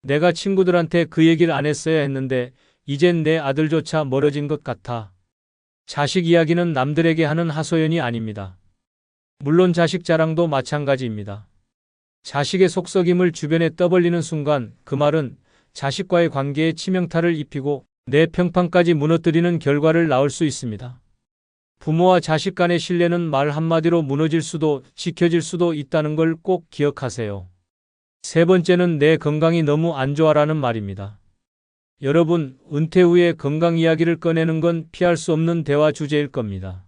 내가 친구들한테 그 얘기를 안 했어야 했는데 이젠 내 아들조차 멀어진 것 같아. 자식 이야기는 남들에게 하는 하소연이 아닙니다. 물론 자식 자랑도 마찬가지입니다. 자식의 속썩임을 주변에 떠벌리는 순간 그 말은 자식과의 관계에 치명타를 입히고 내 평판까지 무너뜨리는 결과를 낳을 수 있습니다. 부모와 자식 간의 신뢰는 말 한마디로 무너질 수도 지켜질 수도 있다는 걸 꼭 기억하세요. 세 번째는 내 건강이 너무 안 좋아라는 말입니다. 여러분, 은퇴 후에 건강 이야기를 꺼내는 건 피할 수 없는 대화 주제일 겁니다.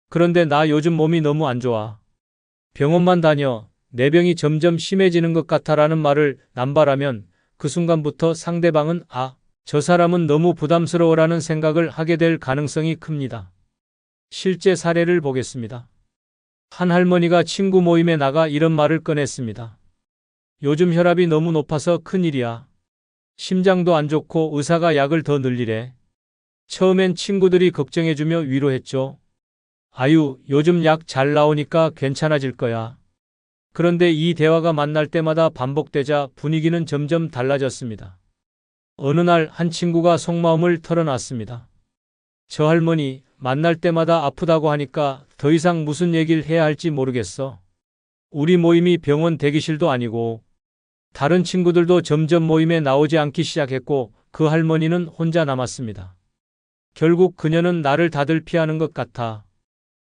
그런데 나 요즘 몸이 너무 안 좋아. 병원만 다녀. 내 병이 점점 심해지는 것 같아라는 말을 남발하면 그 순간부터 상대방은 저 사람은 너무 부담스러워라는 생각을 하게 될 가능성이 큽니다. 실제 사례를 보겠습니다. 한 할머니가 친구 모임에 나가 이런 말을 꺼냈습니다. 요즘 혈압이 너무 높아서 큰일이야. 심장도 안 좋고 의사가 약을 더 늘리래. 처음엔 친구들이 걱정해주며 위로했죠. 아유, 요즘 약 잘 나오니까 괜찮아질 거야. 그런데 이 대화가 만날 때마다 반복되자 분위기는 점점 달라졌습니다. 어느 날 한 친구가 속마음을 털어놨습니다. 저 할머니 만날 때마다 아프다고 하니까 더 이상 무슨 얘기를 해야 할지 모르겠어. 우리 모임이 병원 대기실도 아니고 다른 친구들도 점점 모임에 나오지 않기 시작했고 그 할머니는 혼자 남았습니다. 결국 그녀는 나를 다들 피하는 것 같아.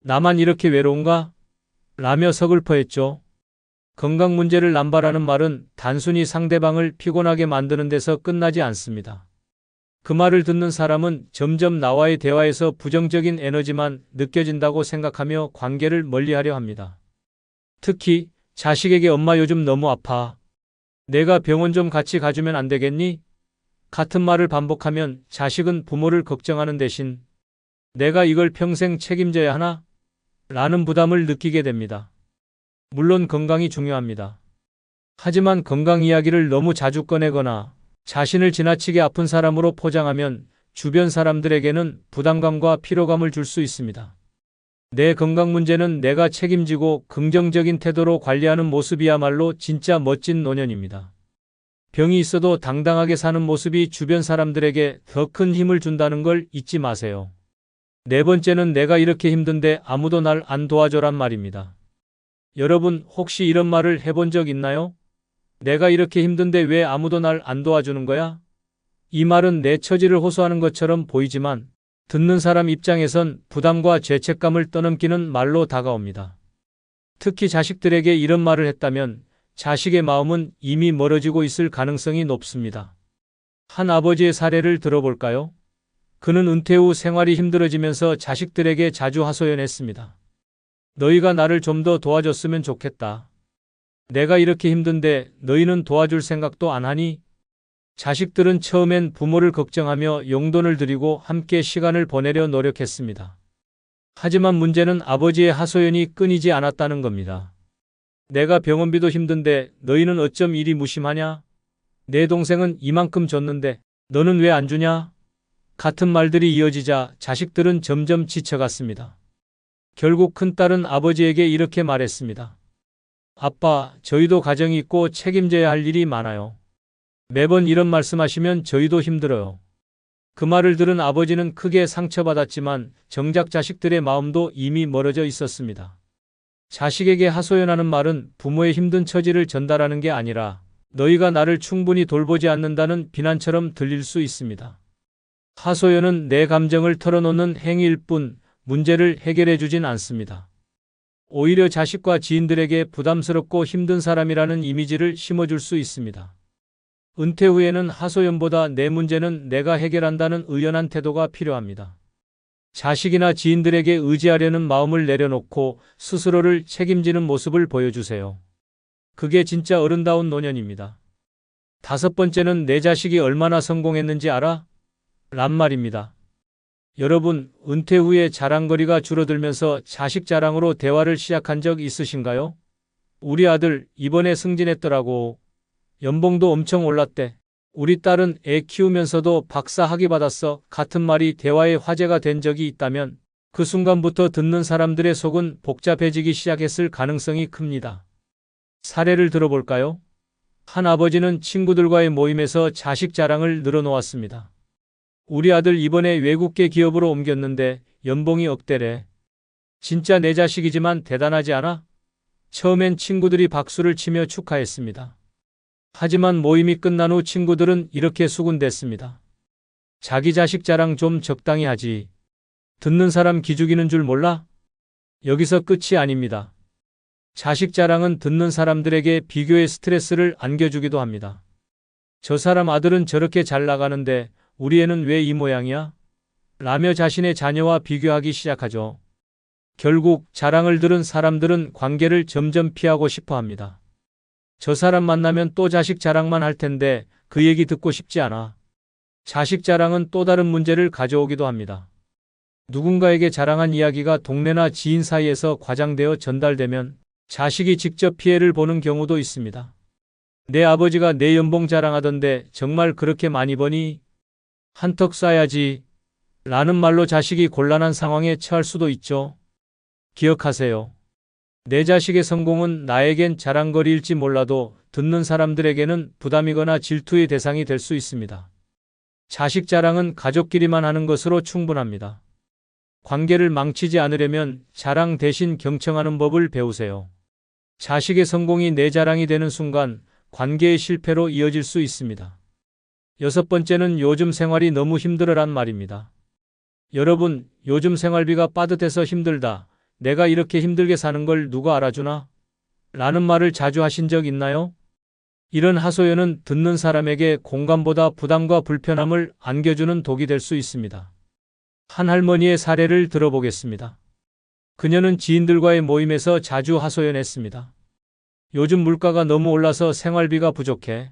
나만 이렇게 외로운가? 라며 서글퍼했죠. 건강 문제를 남발하는 말은 단순히 상대방을 피곤하게 만드는 데서 끝나지 않습니다. 그 말을 듣는 사람은 점점 나와의 대화에서 부정적인 에너지만 느껴진다고 생각하며 관계를 멀리하려 합니다. 특히 자식에게 엄마 요즘 너무 아파. 내가 병원 좀 같이 가주면 안 되겠니? 같은 말을 반복하면 자식은 부모를 걱정하는 대신 내가 이걸 평생 책임져야 하나? 라는 부담을 느끼게 됩니다. 물론 건강이 중요합니다. 하지만 건강 이야기를 너무 자주 꺼내거나 자신을 지나치게 아픈 사람으로 포장하면 주변 사람들에게는 부담감과 피로감을 줄 수 있습니다. 내 건강 문제는 내가 책임지고 긍정적인 태도로 관리하는 모습이야말로 진짜 멋진 노년입니다. 병이 있어도 당당하게 사는 모습이 주변 사람들에게 더 큰 힘을 준다는 걸 잊지 마세요. 네 번째는 내가 이렇게 힘든데 아무도 날 안 도와줘란 말입니다. 여러분 혹시 이런 말을 해본 적 있나요? 내가 이렇게 힘든데 왜 아무도 날 안 도와주는 거야? 이 말은 내 처지를 호소하는 것처럼 보이지만 듣는 사람 입장에선 부담과 죄책감을 떠넘기는 말로 다가옵니다. 특히 자식들에게 이런 말을 했다면 자식의 마음은 이미 멀어지고 있을 가능성이 높습니다. 한 아버지의 사례를 들어볼까요? 그는 은퇴 후 생활이 힘들어지면서 자식들에게 자주 하소연했습니다. 너희가 나를 좀 더 도와줬으면 좋겠다. 내가 이렇게 힘든데 너희는 도와줄 생각도 안 하니? 자식들은 처음엔 부모를 걱정하며 용돈을 드리고 함께 시간을 보내려 노력했습니다. 하지만 문제는 아버지의 하소연이 끊이지 않았다는 겁니다. 내가 병원비도 힘든데 너희는 어쩜 이리 무심하냐? 내 동생은 이만큼 줬는데 너는 왜 안 주냐? 같은 말들이 이어지자 자식들은 점점 지쳐갔습니다. 결국 큰딸은 아버지에게 이렇게 말했습니다. 아빠, 저희도 가정이 있고 책임져야 할 일이 많아요. 매번 이런 말씀하시면 저희도 힘들어요. 그 말을 들은 아버지는 크게 상처받았지만 정작 자식들의 마음도 이미 멀어져 있었습니다. 자식에게 하소연하는 말은 부모의 힘든 처지를 전달하는 게 아니라 너희가 나를 충분히 돌보지 않는다는 비난처럼 들릴 수 있습니다. 하소연은 내 감정을 털어놓는 행위일 뿐 문제를 해결해 주진 않습니다. 오히려 자식과 지인들에게 부담스럽고 힘든 사람이라는 이미지를 심어줄 수 있습니다. 은퇴 후에는 하소연보다 내 문제는 내가 해결한다는 의연한 태도가 필요합니다. 자식이나 지인들에게 의지하려는 마음을 내려놓고 스스로를 책임지는 모습을 보여주세요. 그게 진짜 어른다운 노년입니다. 다섯 번째는 내 자식이 얼마나 성공했는지 알아? 란 말입니다. 여러분, 은퇴 후에 자랑거리가 줄어들면서 자식 자랑으로 대화를 시작한 적 있으신가요? 우리 아들 이번에 승진했더라고. 연봉도 엄청 올랐대. 우리 딸은 애 키우면서도 박사 학위 받았어. 같은 말이 대화의 화제가 된 적이 있다면 그 순간부터 듣는 사람들의 속은 복잡해지기 시작했을 가능성이 큽니다. 사례를 들어볼까요? 한 아버지는 친구들과의 모임에서 자식 자랑을 늘어놓았습니다. 우리 아들 이번에 외국계 기업으로 옮겼는데 연봉이 억대래. 진짜 내 자식이지만 대단하지 않아? 처음엔 친구들이 박수를 치며 축하했습니다. 하지만 모임이 끝난 후 친구들은 이렇게 수군댔습니다. 자기 자식 자랑 좀 적당히 하지. 듣는 사람 기죽이는 줄 몰라? 여기서 끝이 아닙니다. 자식 자랑은 듣는 사람들에게 비교의 스트레스를 안겨주기도 합니다. 저 사람 아들은 저렇게 잘 나가는데 우리 애는 왜 이 모양이야? 라며 자신의 자녀와 비교하기 시작하죠. 결국 자랑을 들은 사람들은 관계를 점점 피하고 싶어 합니다. 저 사람 만나면 또 자식 자랑만 할 텐데 그 얘기 듣고 싶지 않아. 자식 자랑은 또 다른 문제를 가져오기도 합니다. 누군가에게 자랑한 이야기가 동네나 지인 사이에서 과장되어 전달되면 자식이 직접 피해를 보는 경우도 있습니다. 내 아버지가 내 연봉 자랑하던데 정말 그렇게 많이 버니? 한턱 쏴야지. 라는 말로 자식이 곤란한 상황에 처할 수도 있죠. 기억하세요. 내 자식의 성공은 나에겐 자랑거리일지 몰라도 듣는 사람들에게는 부담이거나 질투의 대상이 될 수 있습니다. 자식 자랑은 가족끼리만 하는 것으로 충분합니다. 관계를 망치지 않으려면 자랑 대신 경청하는 법을 배우세요. 자식의 성공이 내 자랑이 되는 순간 관계의 실패로 이어질 수 있습니다. 6번째는 요즘 생활이 너무 힘들어란 말입니다. 여러분, 요즘 생활비가 빠듯해서 힘들다. 내가 이렇게 힘들게 사는 걸 누가 알아주나? 라는 말을 자주 하신 적 있나요? 이런 하소연은 듣는 사람에게 공감보다 부담과 불편함을 안겨주는 독이 될 수 있습니다. 한 할머니의 사례를 들어보겠습니다. 그녀는 지인들과의 모임에서 자주 하소연했습니다. 요즘 물가가 너무 올라서 생활비가 부족해.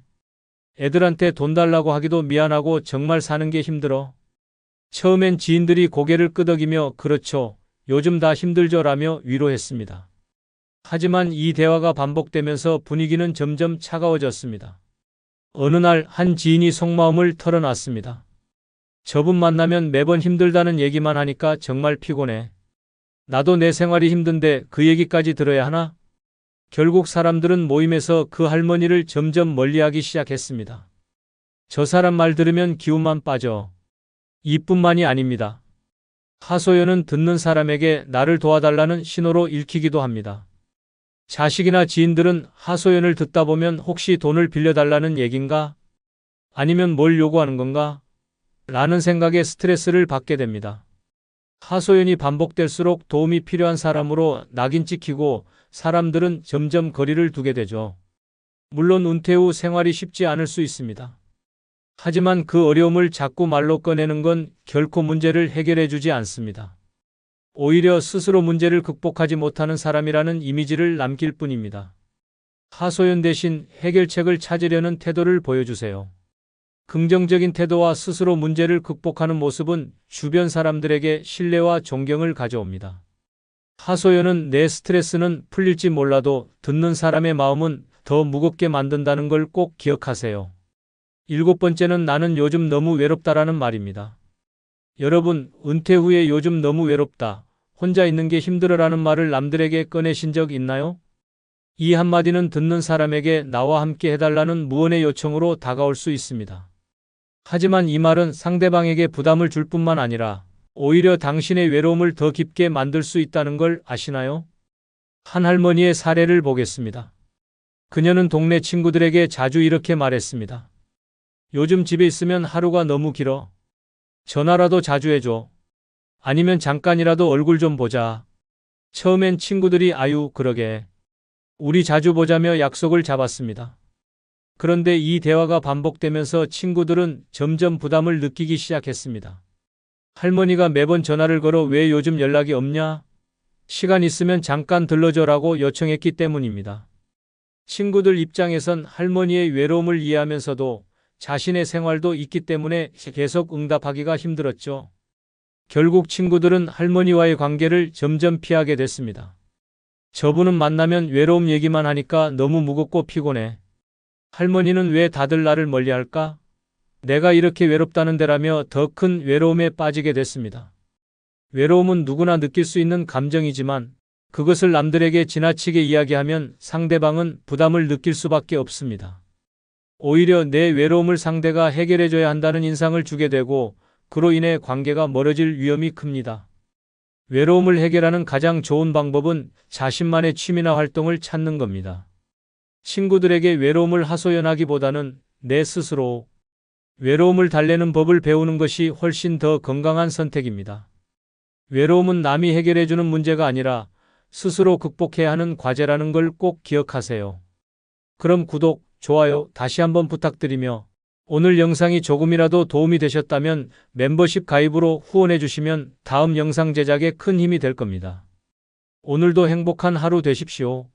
애들한테 돈 달라고 하기도 미안하고 정말 사는 게 힘들어. 처음엔 지인들이 고개를 끄덕이며 그렇죠. 요즘 다 힘들죠 라며 위로했습니다. 하지만 이 대화가 반복되면서 분위기는 점점 차가워졌습니다. 어느 날 한 지인이 속마음을 털어놨습니다. 저분 만나면 매번 힘들다는 얘기만 하니까 정말 피곤해. 나도 내 생활이 힘든데 그 얘기까지 들어야 하나? 결국 사람들은 모임에서 그 할머니를 점점 멀리하기 시작했습니다. 저 사람 말 들으면 기운만 빠져. 이뿐만이 아닙니다. 하소연은 듣는 사람에게 나를 도와달라는 신호로 읽히기도 합니다. 자식이나 지인들은 하소연을 듣다 보면 혹시 돈을 빌려달라는 얘긴가? 아니면 뭘 요구하는 건가? 라는 생각에 스트레스를 받게 됩니다. 하소연이 반복될수록 도움이 필요한 사람으로 낙인 찍히고 사람들은 점점 거리를 두게 되죠. 물론 은퇴 후 생활이 쉽지 않을 수 있습니다. 하지만 그 어려움을 자꾸 말로 꺼내는 건 결코 문제를 해결해 주지 않습니다. 오히려 스스로 문제를 극복하지 못하는 사람이라는 이미지를 남길 뿐입니다. 하소연 대신 해결책을 찾으려는 태도를 보여주세요. 긍정적인 태도와 스스로 문제를 극복하는 모습은 주변 사람들에게 신뢰와 존경을 가져옵니다. 하소연은 내 스트레스는 풀릴지 몰라도 듣는 사람의 마음은 더 무겁게 만든다는 걸 꼭 기억하세요. 7번째는 나는 요즘 너무 외롭다라는 말입니다. 여러분, 은퇴 후에 요즘 너무 외롭다, 혼자 있는 게 힘들어라는 말을 남들에게 꺼내신 적 있나요? 이 한마디는 듣는 사람에게 나와 함께 해달라는 무언의 요청으로 다가올 수 있습니다. 하지만 이 말은 상대방에게 부담을 줄 뿐만 아니라 오히려 당신의 외로움을 더 깊게 만들 수 있다는 걸 아시나요? 한 할머니의 사례를 보겠습니다. 그녀는 동네 친구들에게 자주 이렇게 말했습니다. 요즘 집에 있으면 하루가 너무 길어. 전화라도 자주 해줘. 아니면 잠깐이라도 얼굴 좀 보자. 처음엔 친구들이 아유, 그러게. 우리 자주 보자며 약속을 잡았습니다. 그런데 이 대화가 반복되면서 친구들은 점점 부담을 느끼기 시작했습니다. 할머니가 매번 전화를 걸어 왜 요즘 연락이 없냐? 시간 있으면 잠깐 들러줘라고 요청했기 때문입니다. 친구들 입장에선 할머니의 외로움을 이해하면서도 자신의 생활도 있기 때문에 계속 응답하기가 힘들었죠. 결국 친구들은 할머니와의 관계를 점점 피하게 됐습니다. 저분은 만나면 외로움 얘기만 하니까 너무 무겁고 피곤해. 할머니는 왜 다들 나를 멀리할까? 내가 이렇게 외롭다는 데라며 더 큰 외로움에 빠지게 됐습니다. 외로움은 누구나 느낄 수 있는 감정이지만 그것을 남들에게 지나치게 이야기하면 상대방은 부담을 느낄 수밖에 없습니다. 오히려 내 외로움을 상대가 해결해줘야 한다는 인상을 주게 되고 그로 인해 관계가 멀어질 위험이 큽니다. 외로움을 해결하는 가장 좋은 방법은 자신만의 취미나 활동을 찾는 겁니다. 친구들에게 외로움을 하소연하기보다는 내 스스로 외로움을 달래는 법을 배우는 것이 훨씬 더 건강한 선택입니다. 외로움은 남이 해결해주는 문제가 아니라 스스로 극복해야 하는 과제라는 걸 꼭 기억하세요. 그럼 구독, 좋아요 다시 한번 부탁드리며 오늘 영상이 조금이라도 도움이 되셨다면 멤버십 가입으로 후원해 주시면 다음 영상 제작에 큰 힘이 될 겁니다. 오늘도 행복한 하루 되십시오.